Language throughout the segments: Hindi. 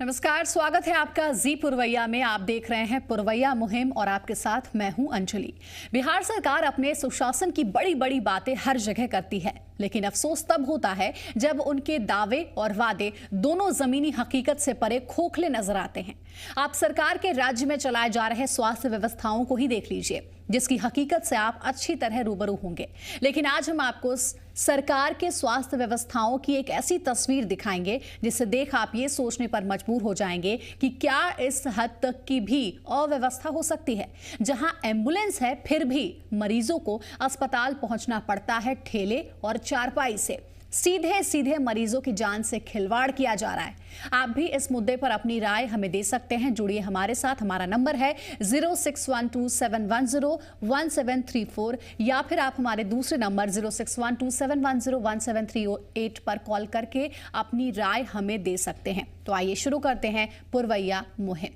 नमस्कार, स्वागत है आपका जी पुरवैया में। आप देख रहे हैं पुरवैया मुहिम और आपके साथ मैं हूं अंजलि। बिहार सरकार अपने सुशासन की बड़ी बड़ी बातें हर जगह करती है, लेकिन अफसोस तब होता है जब उनके दावे और वादे दोनों जमीनी हकीकत से परे खोखले नजर आते हैं। आप सरकार के राज्य में चलाए जा रहे स्वास्थ्य व्यवस्थाओं को ही देख लीजिए, जिसकी हकीकत से आप अच्छी तरह रूबरू होंगे। लेकिन आज हम आपको सरकार के स्वास्थ्य व्यवस्थाओं की एक ऐसी तस्वीर दिखाएंगे जिसे देख आप ये सोचने पर मजबूर हो जाएंगे कि क्या इस हद तक की भी अव्यवस्था हो सकती है। जहां एम्बुलेंस है फिर भी मरीजों को अस्पताल पहुंचना पड़ता है ठेले और चारपाई से। सीधे सीधे मरीजों की जान से खिलवाड़ किया जा रहा है। आप भी इस मुद्दे पर अपनी राय हमें दे सकते हैं। जुड़िए हमारे साथ। हमारा नंबर है 061271011734 या फिर आप हमारे दूसरे नंबर 061271017338 पर कॉल करके अपनी राय हमें दे सकते हैं। तो आइए शुरू करते हैं पुरवैया मुहिम।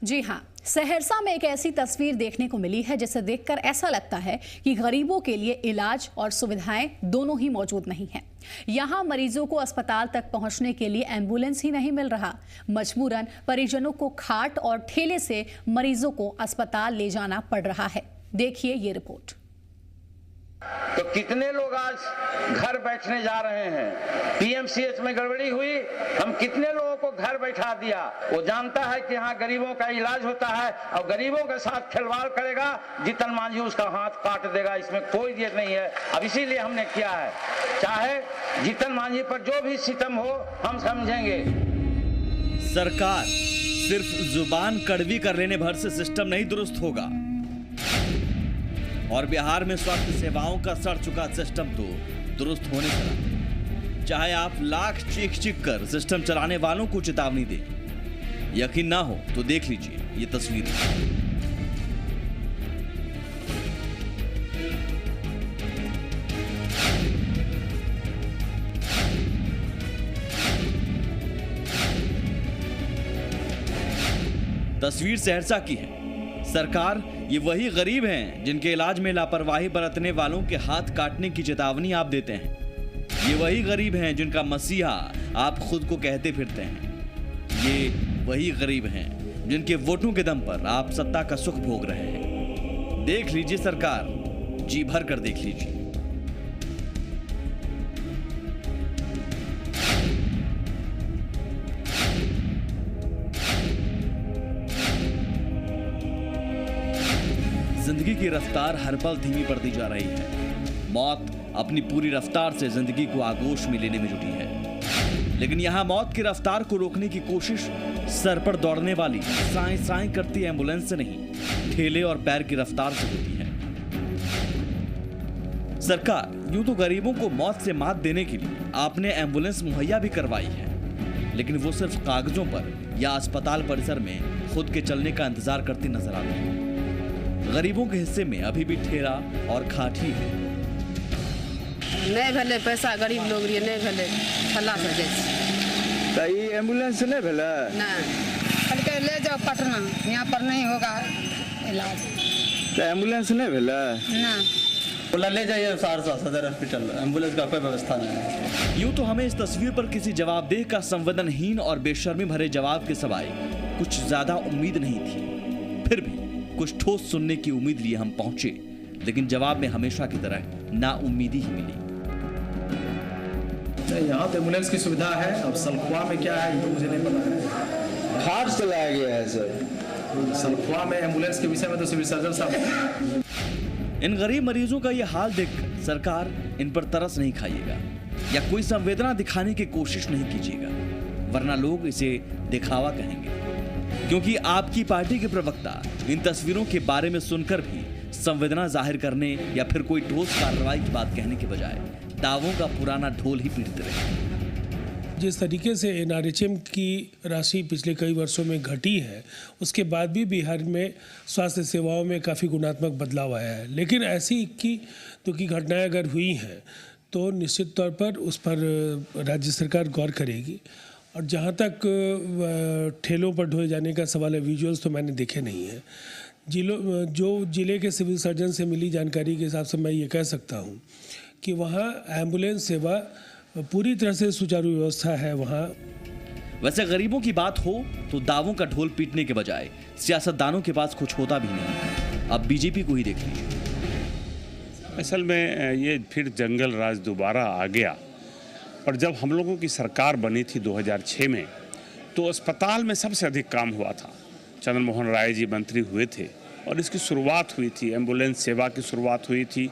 जी हाँ, सहरसा में एक ऐसी तस्वीर देखने को मिली है जिसे देखकर ऐसा लगता है कि गरीबों के लिए इलाज और सुविधाएं दोनों ही मौजूद नहीं हैं। यहां मरीजों को अस्पताल तक पहुंचने के लिए एम्बुलेंस ही नहीं मिल रहा। मजबूरन परिजनों को खाट और ठेले से मरीजों को अस्पताल ले जाना पड़ रहा है। देखिए ये रिपोर्ट। तो कितने लोग आज घर बैठने जा रहे हैं। पीएमसीएच में गड़बड़ी हुई, हम कितने लोगों को घर बैठा दिया। वो जानता है कि यहाँ गरीबों का इलाज होता है और गरीबों के साथ खिलवाड़ करेगा। जीतन मांझी उसका हाथ काट देगा, इसमें कोई ये नहीं है। अब इसीलिए हमने किया है, चाहे जीतन मांझी पर जो भी सितम हो हम समझेंगे। सरकार सिर्फ जुबान कड़वी कर लेने भर से सिस्टम नहीं दुरुस्त होगा, और बिहार में स्वास्थ्य सेवाओं का सड़ चुका सिस्टम तो दुरुस्त होने चला। चाहे आप लाख चीख चीख कर सिस्टम चलाने वालों को चेतावनी दें, यकीन ना हो तो देख लीजिए ये तस्वीर। तस्वीर सहरसा की है। सरकार ये वही गरीब हैं जिनके इलाज में लापरवाही बरतने वालों के हाथ काटने की चेतावनी आप देते हैं। ये वही गरीब हैं जिनका मसीहा आप खुद को कहते फिरते हैं। ये वही गरीब हैं जिनके वोटों के दम पर आप सत्ता का सुख भोग रहे हैं। देख लीजिए सरकार, जी भर कर देख लीजिए। जिंदगी की रफ्तार हर पल धीमी पड़ती जा रही है। मौत अपनी पूरी रफ्तार से जिंदगी को आगोश में लेने में जुटी है, लेकिन यहाँ मौत की रफ्तार को रोकने की कोशिश सर पर दौड़ने वाली साएं साएं करती एम्बुलेंस से नहीं, ठेले और पैर की रफ्तार से होती है। सरकार यूं तो गरीबों को मौत से मात देने के लिए आपने एम्बुलेंस मुहैया भी करवाई है, लेकिन वो सिर्फ कागजों पर या अस्पताल परिसर में खुद के चलने का इंतजार करती नजर आती है। गरीबों के हिस्से में अभी भी ठेला और खाट ही है। नहीं भले पैसा गरीब लोग लिए नहीं भले ठल्ला से जैसे तो ये एम्बुलेंस नहीं भले ना कल के ले जाओ पटना, यहाँ पर नहीं होगा इलाज। तो एम्बुलेंस नहीं भले ना बोला ले जाइए सहरसा सदर हॉस्पिटल, एम्बुलेंस का कोई व्यवस्था नहीं है। यूं तो हमें इस तस्वीर पर किसी जवाबदेह का संवेदनहीन और बेशर्मी भरे जवाब के सिवाय कुछ ज्यादा उम्मीद नहीं थी। फिर भी कुछ ठोस सुनने की उम्मीद लिए हम पहुंचे, लेकिन जवाब में हमेशा की तरह नाउम्मीदी ही मिली। यहाँ तो एम्बुलेंस की सुविधा है, अब सलखुआ में क्या है तो मुझे नहीं पता है। हार्ट चलाया गया है सर। सलखुआ में एम्बुलेंस के विषय में तो सिविल सर्जन साहब। इन गरीब मरीजों का यह हाल देखकर सरकार इन पर तरस नहीं खाइएगा या कोई संवेदना दिखाने की कोशिश नहीं कीजिएगा, वरना लोग इसे दिखावा कहेंगे। क्योंकि आपकी पार्टी के प्रवक्ता इन तस्वीरों के बारे में सुनकर भी संवेदना जाहिर करने या फिर कोई ठोस कार्रवाई की बात कहने के बजाय दावों का पुराना ढोल ही पीटते रहे। जिस तरीके से एनआरएचएम की राशि पिछले कई वर्षों में घटी है, उसके बाद भी बिहार में स्वास्थ्य सेवाओं में काफ़ी गुणात्मक बदलाव आया है। लेकिन ऐसी इक्की दुखी घटनाएं अगर हुई हैं तो निश्चित तौर पर उस पर राज्य सरकार गौर करेगी। और जहाँ तक ठेलों पर ढोए जाने का सवाल है, विजुअल्स तो मैंने देखे नहीं हैं। जिले के सिविल सर्जन से मिली जानकारी के हिसाब से मैं ये कह सकता हूँ कि वहाँ एम्बुलेंस सेवा पूरी तरह से सुचारू व्यवस्था है वहाँ। वैसे गरीबों की बात हो तो दावों का ढोल पीटने के बजाय सियासतदानों के पास कुछ होता भी नहीं। अब बीजेपी को ही देख लीजिए। असल में ये फिर जंगल राज दोबारा आ गया। और जब हम लोगों की सरकार बनी थी 2006 में, तो अस्पताल में सबसे अधिक काम हुआ था। चंद्र मोहन राय जी मंत्री हुए थे और इसकी शुरुआत हुई थी, एम्बुलेंस सेवा की शुरुआत हुई थी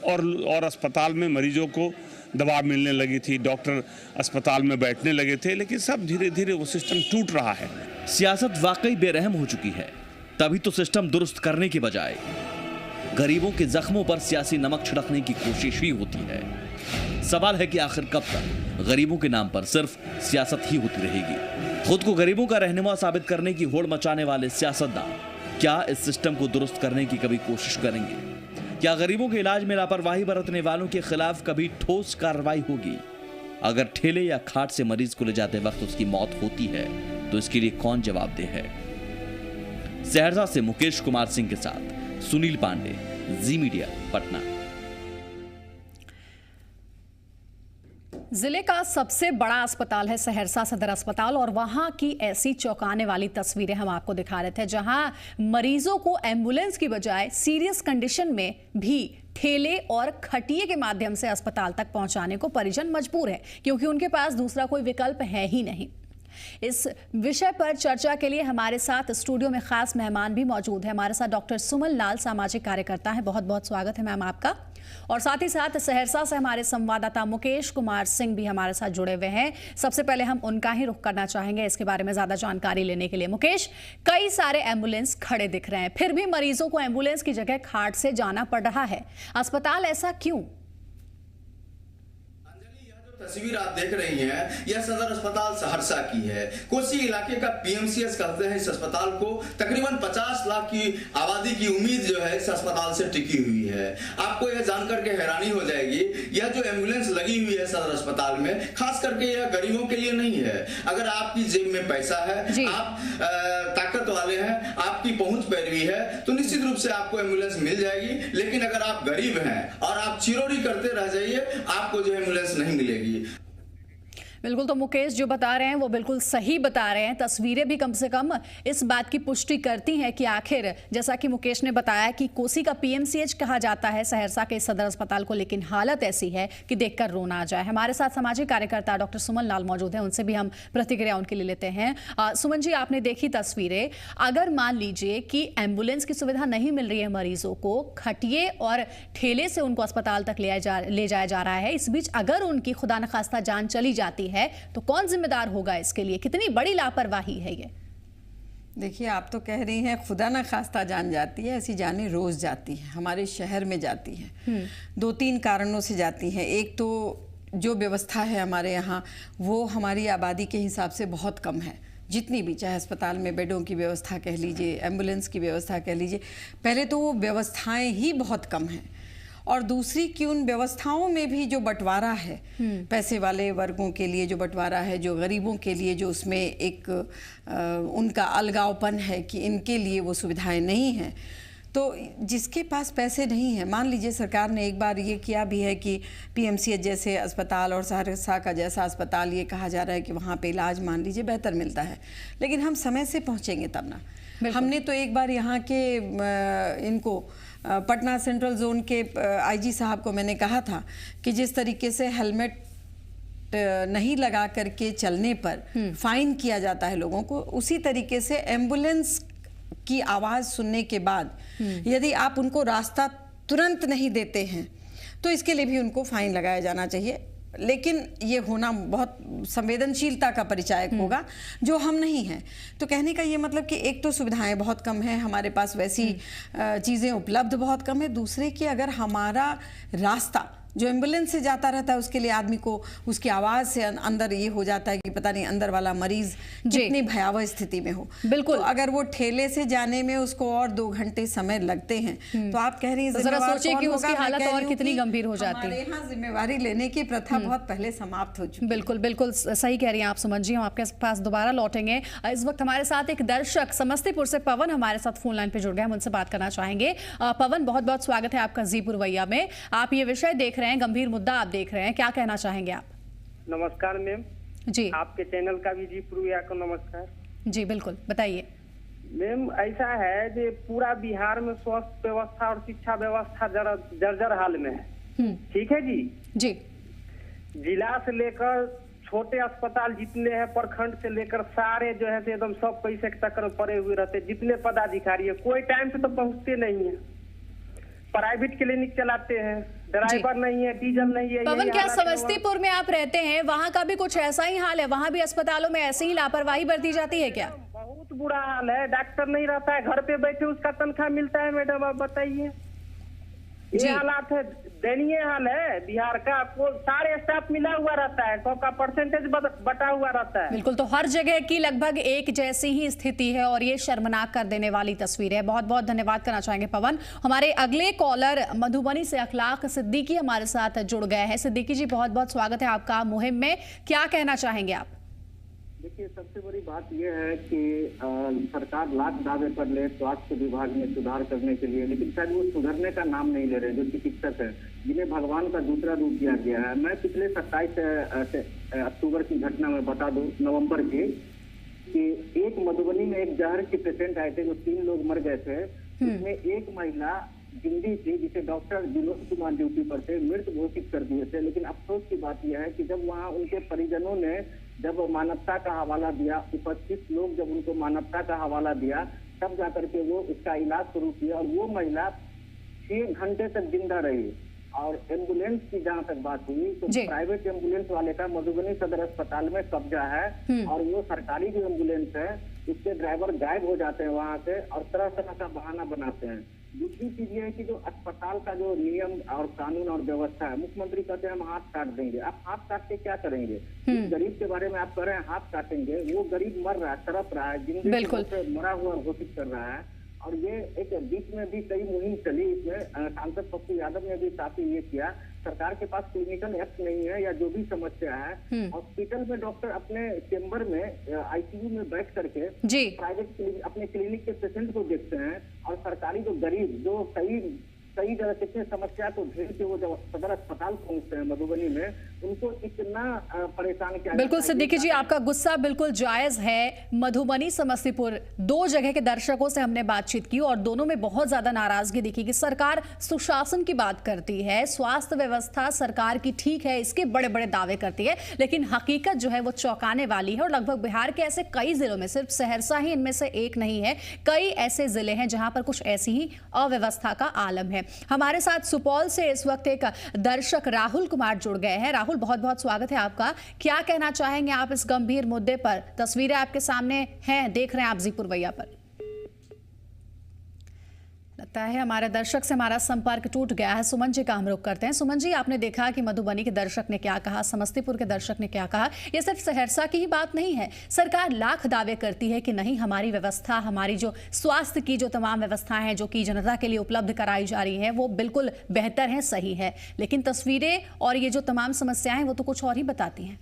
और अस्पताल में मरीजों को दवा मिलने लगी थी, डॉक्टर अस्पताल में बैठने लगे थे। लेकिन सब धीरे धीरे वो सिस्टम टूट रहा है। सियासत वाकई बेरहम हो चुकी है। तभी तो सिस्टम दुरुस्त करने के बजाय गरीबों के जख्मों पर सियासी नमक छिड़कने की कोशिश ही होती है। सवाल है कि आखिर कब तक गरीबों के नाम पर सिर्फ सियासत ही होती रहेगी। खुद को गरीबों का रहनुमा साबित करने की होड़ मचाने वाले सियासतदान क्या इस सिस्टम को दुरुस्त करने की कभी कोशिश करेंगे? क्या गरीबों के इलाज में लापरवाही बरतने वालों के खिलाफ कभी ठोस कार्रवाई होगी? अगर ठेले या खाट से मरीज को ले जाते वक्त उसकी मौत होती है तो इसके लिए कौन जवाबदेह है? सहरसा से मुकेश कुमार सिंह के साथ सुनील पांडे, जी मीडिया, पटना। जिले का सबसे बड़ा अस्पताल है सहरसा सदर अस्पताल और वहां की ऐसी चौंकाने वाली तस्वीरें हम आपको दिखा रहे थे, जहां मरीजों को एम्बुलेंस की बजाय सीरियस कंडीशन में भी ठेले और खटिए के माध्यम से अस्पताल तक पहुंचाने को परिजन मजबूर है, क्योंकि उनके पास दूसरा कोई विकल्प है ही नहीं। इस विषय पर चर्चा के लिए हमारे साथ स्टूडियो में खास मेहमान भी मौजूद है। हमारे साथ डॉक्टर सुमन लाल, सामाजिक कार्यकर्ता है। बहुत बहुत स्वागत है मैम आपका। और साथ ही साथ सहरसा से हमारे संवाददाता मुकेश कुमार सिंह भी हमारे साथ जुड़े हुए हैं। सबसे पहले हम उनका ही रुख करना चाहेंगे इसके बारे में ज्यादा जानकारी लेने के लिए। मुकेश, कई सारे एम्बुलेंस खड़े दिख रहे हैं, फिर भी मरीजों को एम्बुलेंस की जगह खाट से जाना पड़ रहा है। अस्पताल ऐसा क्यों? तस्वीर आप देख रही हैं, यह सदर अस्पताल सहरसा की है। कोसी इलाके का पीएमसीएच कहते हैं इस अस्पताल को। तकरीबन 50 लाख की आबादी की उम्मीद जो है इस अस्पताल से टिकी हुई है। आपको यह जानकर के हैरानी हो जाएगी, यह जो एम्बुलेंस लगी हुई है सदर अस्पताल में, खास करके यह गरीबों के लिए नहीं है। अगर आपकी जेब में पैसा है, आप ताकत वाले हैं, आपकी पहुंच पैरवी है, तो निश्चित रूप से आपको एम्बुलेंस मिल जाएगी। लेकिन अगर आप गरीब हैं और आप चिरोरी करते रह जाइए, आपको जो एम्बुलेंस नहीं मिलेगी। बिल्कुल, तो मुकेश जो बता रहे हैं वो बिल्कुल सही बता रहे हैं। तस्वीरें भी कम से कम इस बात की पुष्टि करती हैं कि आखिर, जैसा कि मुकेश ने बताया कि कोसी का पीएमसीएच कहा जाता है सहरसा के सदर अस्पताल को, लेकिन हालत ऐसी है कि देखकर रोना आ जाए। हमारे साथ सामाजिक कार्यकर्ता डॉक्टर सुमन लाल मौजूद हैं, उनसे भी हम प्रतिक्रिया उनके लिए लेते हैं। सुमन जी, आपने देखी तस्वीरें। अगर मान लीजिए कि एम्बुलेंस की सुविधा नहीं मिल रही है मरीजों को, खटिए और ठेले से उनको अस्पताल तक ले जाया जा रहा है, इस बीच अगर उनकी खुदा न खास्ता जान चली जाती है तो कौन जिम्मेदार होगा इसके लिए? कितनी बड़ी लापरवाही है ये? देखिए, आप तो कह रही हैं खुदा ना खास्ता जान जाती है, ऐसी जानें रोज जाती हैं, हमारे शहर में जाती हैं। 2-3 कारणों से जाती हैं। एक तो जो व्यवस्था है हमारे यहाँ, वो हमारी आबादी के हिसाब से बहुत कम है। जितनी भी, चाहे अस्पताल में बेडों की व्यवस्था कह लीजिए, एम्बुलेंस की व्यवस्था कह लीजिए, पहले तो वो व्यवस्थाएं ही बहुत कम हैं। और दूसरी कि उन व्यवस्थाओं में भी जो बंटवारा है, पैसे वाले वर्गों के लिए जो बंटवारा है, जो गरीबों के लिए जो उसमें एक उनका अलगावपन है कि इनके लिए वो सुविधाएं नहीं हैं। तो जिसके पास पैसे नहीं हैं, मान लीजिए सरकार ने एक बार ये किया भी है कि पीएमसीएच जैसे अस्पताल और सहरसा का जैसा अस्पताल, ये कहा जा रहा है कि वहाँ पे इलाज मान लीजिए बेहतर मिलता है, लेकिन हम समय से पहुँचेंगे तब ना। हमने तो एक बार यहाँ के इनको पटना सेंट्रल जोन के आईजी साहब को मैंने कहा था कि जिस तरीके से हेलमेट नहीं लगा करके चलने पर फाइन किया जाता है लोगों को, उसी तरीके से एम्बुलेंस की आवाज़ सुनने के बाद यदि आप उनको रास्ता तुरंत नहीं देते हैं तो इसके लिए भी उनको फाइन लगाया जाना चाहिए। लेकिन ये होना बहुत संवेदनशीलता का परिचायक होगा, जो हम नहीं हैं। तो कहने का ये मतलब कि एक तो सुविधाएं बहुत कम हैं, हमारे पास वैसी चीज़ें उपलब्ध बहुत कम है। दूसरे कि अगर हमारा रास्ता जो एम्बुलेंस से जाता रहता है उसके लिए आदमी को उसकी आवाज से अंदर ये हो जाता है कि पता नहीं अंदर वाला मरीज कितनी भयावह स्थिति में हो। बिल्कुल। तो अगर वो ठेले से जाने में उसको और 2 घंटे समय लगते हैं तो आप कह रही हैं तो जरा सोचिए कि उसकी हालत और कितनी गंभीर हो जाती है। हमारे यहाँ जिम्मेवारी लेने की प्रथा बहुत पहले समाप्त हो चुकी है। बिल्कुल बिल्कुल सही कह रही हैं आप सुमन जी। हम आपके पास दोबारा लौटेंगे। इस वक्त हमारे साथ एक दर्शक समस्तीपुर से पवन हमारे साथ फोन लाइन पे जुड़ गए, हम उनसे बात करना चाहेंगे। पवन, बहुत बहुत स्वागत है आपका जी पुरवैया में। आप ये विषय देख रहे हैं, गंभीर मुद्दा आप देख रहे हैं, क्या कहना चाहेंगे आप? नमस्कार मैम जी, आपके चैनल का भी जी पुरवैया को नमस्कार। जी बिल्कुल, बताइए मैम। ऐसा है कि पूरा बिहार में स्वास्थ्य व्यवस्था और शिक्षा व्यवस्था जरा जर्जर हाल में है। ठीक है जी। जी, जिला से लेकर छोटे अस्पताल जितने हैं, प्रखंड से लेकर सारे जो है एकदम सब पैसे के चक्कर में पड़े हुए रहते। जितने पदाधिकारी है कोई टाइम से तो पहुंचते नहीं है। प्राइवेट क्लिनिक चलाते हैं, ड्राइवर नहीं है, डीजल नहीं है। पवन, क्या समस्तीपुर में आप रहते हैं, वहाँ का भी कुछ ऐसा ही हाल है? वहाँ भी अस्पतालों में ऐसी ही लापरवाही बरती जाती है क्या? बहुत बुरा हाल है। डॉक्टर नहीं रहता है, घर पे बैठे उसका तनख्वाह मिलता है। मैडम आप बताइए, ये हालात है, दयनीय हाल है बिहार का। सारे स्टाफ मिला हुआ रहता है, सबका परसेंटेज बटा हुआ रहता है। बिल्कुल, तो हर जगह की लगभग एक जैसी ही स्थिति है और ये शर्मनाक कर देने वाली तस्वीर है। बहुत बहुत धन्यवाद करना चाहेंगे पवन। हमारे अगले कॉलर मधुबनी से अखलाक सिद्दीकी हमारे साथ जुड़ गए हैं। सिद्दीकी जी, बहुत बहुत स्वागत है आपका मुहिम में, क्या कहना चाहेंगे आप? देखिए, सबसे बड़ी बात यह है कि सरकार लाख दावे कर ले स्वास्थ्य विभाग में सुधार करने के लिए, लेकिन शायद वो सुधरने का नाम नहीं ले रहे। जो चिकित्सक है, जिन्हें भगवान का दूसरा रूप दिया गया है। मैं पिछले 27 अक्टूबर की घटना में बता दूं, नवंबर की, कि एक मधुबनी में एक जहर के पेशेंट आए थे, जो 3 लोग मर गए थे। उसमें एक महिला जिंदी थी, जिसे डॉक्टर विनोद कुमार ड्यूटी पर थे, मृत घोषित कर दिए थे। लेकिन अफसोस की बात यह है कि जब वहाँ उनके परिजनों ने जब मानवता का हवाला दिया, उपस्थित लोग जब उनको मानवता का हवाला दिया, तब जाकर के वो उसका इलाज शुरू किया और वो महिला 6 घंटे तक जिंदा रही। और एम्बुलेंस की जहाँ तक बात हुई तो प्राइवेट एम्बुलेंस वाले का मधुबनी सदर अस्पताल में कब्जा है और वो सरकारी जो एम्बुलेंस है उसके ड्राइवर गायब हो जाते हैं वहाँ से और तरह तरह का बहाना बनाते हैं। दूसरी चीज ये है कि जो अस्पताल का जो नियम और कानून और व्यवस्था है, मुख्यमंत्री कहते हैं हम हाथ काट देंगे। आप हाथ काट के क्या करेंगे? गरीब के बारे में आप कह रहे हैं हाथ काटेंगे, वो गरीब मर रहा है, तड़प रहा है, जिंदगी मरा हुआ घोषित कर रहा है। और ये एक बीच में भी कई मुहिम चली, इसमें सांसद पप्पू यादव ने भी काफी ये किया। सरकार के पास क्लिनिकल एक्ट नहीं है या जो भी समस्या है, हॉस्पिटल में डॉक्टर अपने चेम्बर में आईसीयू में बैठ करके प्राइवेट अपने क्लिनिक के पेशेंट को देखते हैं और सरकारी जो गरीब जो कई जगह कितने समस्या को झेल के वो जब सदर अस्पताल पहुंचते हैं मधुबनी में, उनको इतना परेशान किया। बिल्कुल सिद्दीकी जी, आपका गुस्सा बिल्कुल जायज है। मधुबनी समस्तीपुर 2 जगह के दर्शकों से हमने बातचीत की और दोनों में बहुत ज्यादा नाराजगी दिखी कि सरकार सुशासन की बात करती है, स्वास्थ्य व्यवस्था सरकार की ठीक है, इसके बड़े बड़े दावे करती है, लेकिन हकीकत जो है वो चौंकाने वाली है। और लगभग बिहार के ऐसे कई जिलों में, सिर्फ सहरसा ही इनमें से एक नहीं है, कई ऐसे जिले हैं जहां पर कुछ ऐसी ही अव्यवस्था का आलम है। हमारे साथ सुपौल से इस वक्त एक दर्शक राहुल कुमार जुड़ गए हैं। राहुल, बहुत बहुत स्वागत है आपका, क्या कहना चाहेंगे आप इस गंभीर मुद्दे पर? तस्वीरें आपके सामने हैं, देख रहे हैं आप जी पुरवैया पर। लगता है हमारे दर्शक से हमारा संपर्क टूट गया है। सुमन जी का हम रुख करते हैं। सुमन जी, आपने देखा कि मधुबनी के दर्शक ने क्या कहा, समस्तीपुर के दर्शक ने क्या कहा। ये सिर्फ सहरसा की ही बात नहीं है। सरकार लाख दावे करती है कि नहीं, हमारी व्यवस्था, हमारी जो स्वास्थ्य की जो तमाम व्यवस्थाएं हैं जो कि जनता के लिए उपलब्ध कराई जा रही हैं वो बिल्कुल बेहतर है, सही है, लेकिन तस्वीरें और ये जो तमाम समस्याएं हैं वो तो कुछ और ही बताती हैं।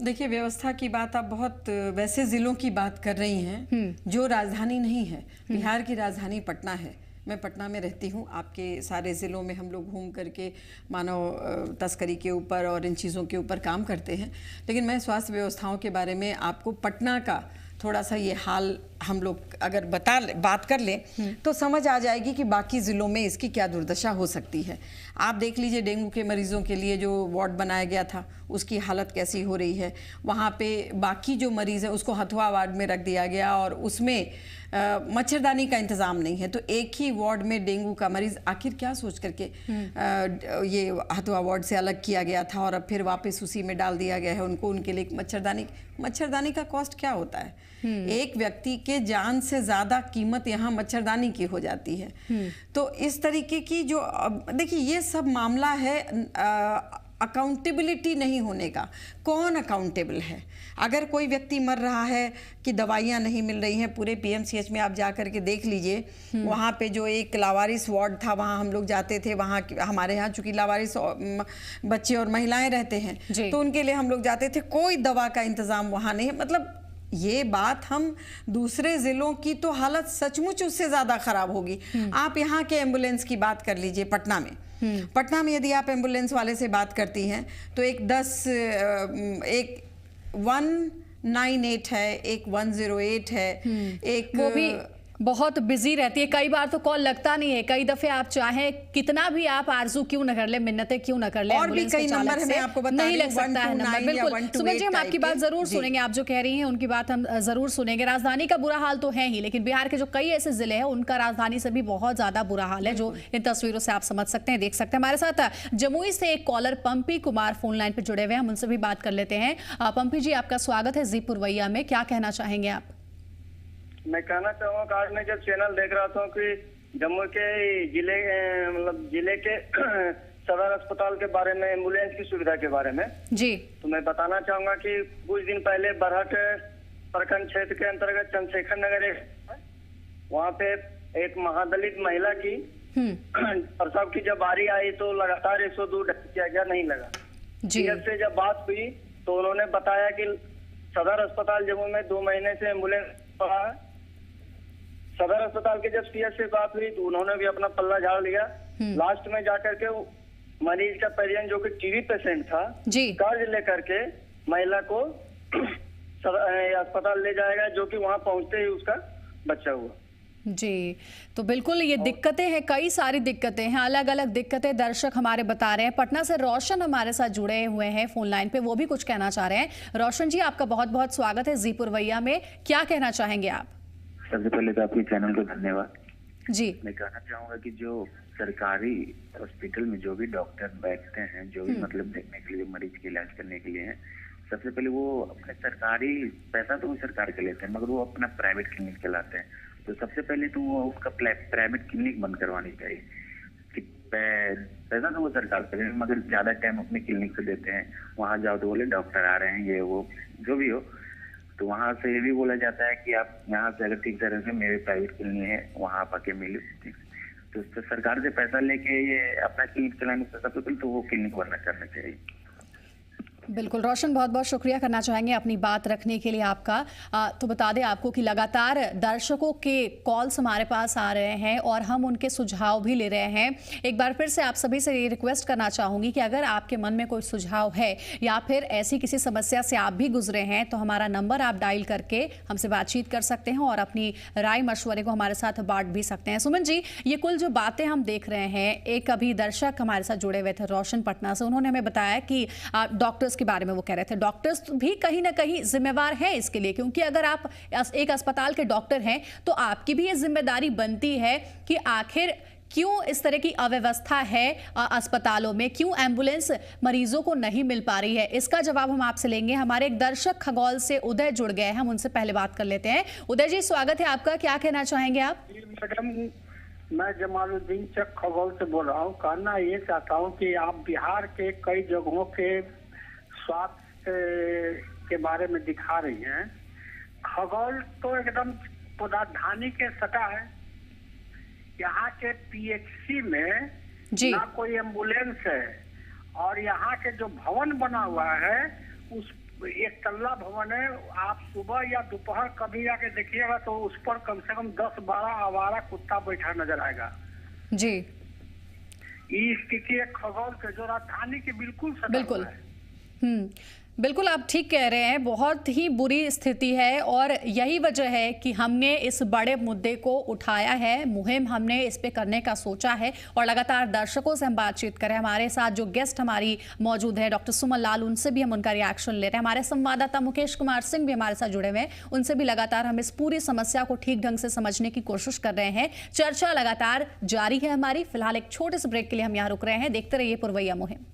देखिए, व्यवस्था की बात आप बहुत वैसे जिलों की बात कर रही हैं जो राजधानी नहीं है। बिहार की राजधानी पटना है, मैं पटना में रहती हूँ। आपके सारे ज़िलों में हम लोग घूम करके मानव तस्करी के ऊपर और इन चीज़ों के ऊपर काम करते हैं, लेकिन मैं स्वास्थ्य व्यवस्थाओं के बारे में आपको पटना का थोड़ा सा ये हाल हम लोग अगर बात कर लें तो समझ आ जाएगी कि बाकी ज़िलों में इसकी क्या दुर्दशा हो सकती है। आप देख लीजिए, डेंगू के मरीज़ों के लिए जो वार्ड बनाया गया था उसकी हालत कैसी हो रही है। वहाँ पे बाकी जो मरीज़ है उसको हथुआ वार्ड में रख दिया गया और उसमें मच्छरदानी का इंतज़ाम नहीं है। तो एक ही वार्ड में डेंगू का मरीज़, आखिर क्या सोच करके ये हथुआ वार्ड से अलग किया गया था और अब फिर वापस उसी में डाल दिया गया है उनको। उनके लिए मच्छरदानी का कॉस्ट क्या होता है? एक व्यक्ति के जान से ज़्यादा कीमत यहाँ मच्छरदानी की हो जाती है। तो इस तरीके की जो देखिए ये सब मामला है अकाउंटेबिलिटी नहीं होने का। कौन अकाउंटेबल है? अगर कोई व्यक्ति मर रहा है कि दवाइयाँ नहीं मिल रही हैं, पूरे पीएमसीएच में आप जा कर के देख लीजिए, वहाँ पे जो एक लावारिस वार्ड था वहाँ हम लोग जाते थे, वहाँ हमारे यहाँ चूँकि लावारिस बच्चे और महिलाएं रहते हैं तो उनके लिए हम लोग जाते थे, कोई दवा का इंतज़ाम वहाँ नहीं है। मतलब ये बात हम दूसरे ज़िलों की तो हालत सचमुच उससे ज़्यादा ख़राब होगी। आप यहाँ के एम्बुलेंस की बात कर लीजिए पटना में। पटना में यदि आप एम्बुलेंस वाले से बात करती हैं तो एक 198 है, एक 108 है, एक वो भी बहुत बिजी रहती है, कई बार तो कॉल लगता नहीं है। कई दफे आप चाहें कितना भी आप आरजू क्यों न कर ले, मिन्नतें क्यों न कर ले, और भी कई नंबर है, मैं आपको बता नहीं लग सकता है नंबर। बिल्कुल सुमन जी, हम आपकी बात जरूर सुनेंगे, आप जो कह रही हैं उनकी बात हम जरूर सुनेंगे। राजधानी का बुरा हाल तो है ही, लेकिन बिहार के जो कई ऐसे जिले हैं उनका राजधानी से भी बहुत ज्यादा बुरा हाल है, जो इन तस्वीरों से आप समझ सकते हैं, देख सकते हैं। हमारे साथ जमुई से एक कॉलर पंपी कुमार फोन लाइन पे जुड़े हुए हैं, हम उनसे भी बात कर लेते हैं। पंपी जी, आपका स्वागत है जी पुरवैया में, क्या कहना चाहेंगे आप? मैं कहना चाहूँगा कि आज मैं जब चैनल देख रहा था कि जम्मू के जिले के सदर अस्पताल के बारे में, एम्बुलेंस की सुविधा के बारे में जी, तो मैं बताना चाहूँगा कि कुछ दिन पहले बरहट प्रखंड क्षेत्र के अंतर्गत चंद्रशेखर नगर वहाँ पे एक महादलित महिला की प्रसव की जब बारी आई तो लगातार 102 किया गया, नहीं लगा जी। से जब बात हुई तो उन्होंने बताया कि सदर अस्पताल जम्मू में 2 महीने से एम्बुलेंस पड़ा है। सदर अस्पताल के जब सीएस से बात हुई तो उन्होंने भी अपना पल्ला झाड़ लिया। लास्ट में जाकर के मरीज का पेशेंट जो कि टीबी पेशेंट था कर्ज लेकर के महिला को अस्पताल ले जाएगा, जो कि वहां पहुंचते ही उसका बच्चा हुआ जी। तो बिल्कुल ये दिक्कतें हैं, कई सारी दिक्कतें हैं, अलग अलग दिक्कतें दर्शक हमारे बता रहे हैं। पटना से रोशन हमारे साथ जुड़े हुए हैं फोन लाइन पे, वो भी कुछ कहना चाह रहे हैं। रोशन जी, आपका बहुत बहुत स्वागत है जी पुरवैया में, क्या कहना चाहेंगे आप? सबसे पहले तो आपके चैनल को धन्यवाद जी। मैं कहना चाहूंगा कि जो सरकारी हॉस्पिटल में जो भी डॉक्टर बैठते हैं, जो भी मतलब देखने के लिए, मरीज के इलाज करने के लिए हैं, सबसे पहले वो अपने सरकारी पैसा तो वो सरकार के लेते हैं, मगर वो अपना प्राइवेट क्लिनिक चलाते हैं। तो सबसे पहले तो वो उसका प्राइवेट क्लिनिक बंद करवानी चाहिए कि पैसा तो वो सरकार करे, मगर ज्यादा टाइम अपने क्लिनिक से देते हैं। वहाँ जाओ तो बोले डॉक्टर आ रहे हैं, ये वो जो भी हो, तो वहाँ से ये भी बोला जाता है कि आप यहाँ से अगर ठीक तरह से मेरे प्राइवेट क्लिनिक है वहाँ आप आके मिले। तो सरकार से पैसा लेके ये अपना क्लिनिक चलाने से सबसे पहले तो वो क्लिनिक बंद करना चाहिए। बिल्कुल रोशन, बहुत बहुत शुक्रिया करना चाहेंगे अपनी बात रखने के लिए आपका। तो बता दें आपको कि लगातार दर्शकों के कॉल्स हमारे पास आ रहे हैं और हम उनके सुझाव भी ले रहे हैं। एक बार फिर से आप सभी से ये रिक्वेस्ट करना चाहूँगी कि अगर आपके मन में कोई सुझाव है या फिर ऐसी किसी समस्या से आप भी गुजरे हैं तो हमारा नंबर आप डायल करके हमसे बातचीत कर सकते हैं और अपनी राय मशवरे को हमारे साथ बांट भी सकते हैं। सुमन जी, ये कुल जो बातें हम देख रहे हैं, एक अभी दर्शक हमारे साथ जुड़े हुए थे रोशन पटना से, उन्होंने हमें बताया कि डॉक्टर्स के बारे में वो कह रहे थे, डॉक्टर्स भी कहीं ना कहीं जिम्मेवार है इसके लिए, क्योंकि अगर आप एक अस्पताल के डॉक्टर हैं तो आपकी भी ये जिम्मेदारी बनती है कि आखिर क्यों इस तरह की अव्यवस्था है अस्पतालों में, क्यों एम्बुलेंस मरीजों को नहीं मिल पा रही है। इसका जवाब हम आपसे लेंगे। हमारे एक दर्शक खगौल से उदय जुड़ गए हैं, हम उनसे पहले बात कर लेते हैं। उदय जी, स्वागत है आपका, क्या कहना चाहेंगे आप? मैडम, मैं जमालुद्दीन चक खगौल से बोल रहा हूँ। कहना ये चाहता हूँ कि आप बिहार के कई जगहों के स्वास्थ्य के बारे में दिखा रही हैं। खगौल तो एकदम राजधानी के सटा है। यहाँ के पीएचसी में ना कोई एम्बुलेंस है, और यहाँ के जो भवन बना हुआ है उस एक तल्ला भवन है। आप सुबह या दोपहर कभी आके देखिएगा तो उस पर कम से कम 10-12 आवारा कुत्ता बैठा नजर आएगा जी। ये स्थिति है खगौल के, जो राजधानी के बिल्कुल बिल्कुल बिल्कुल आप ठीक कह रहे हैं, बहुत ही बुरी स्थिति है और यही वजह है कि हमने इस बड़े मुद्दे को उठाया है। मुहिम हमने इस पे करने का सोचा है और लगातार दर्शकों से हम बातचीत करें। हमारे साथ जो गेस्ट हमारी मौजूद है डॉक्टर सुमन लाल, उनसे भी हम उनका रिएक्शन ले रहे हैं। हमारे संवाददाता मुकेश कुमार सिंह भी हमारे साथ जुड़े हुए हैं, उनसे भी लगातार हम इस पूरी समस्या को ठीक ढंग से समझने की कोशिश कर रहे हैं। चर्चा लगातार जारी है हमारी। फिलहाल एक छोटे से ब्रेक के लिए हम यहाँ रुक रहे हैं। देखते रहिए पुरवैया मुहिम।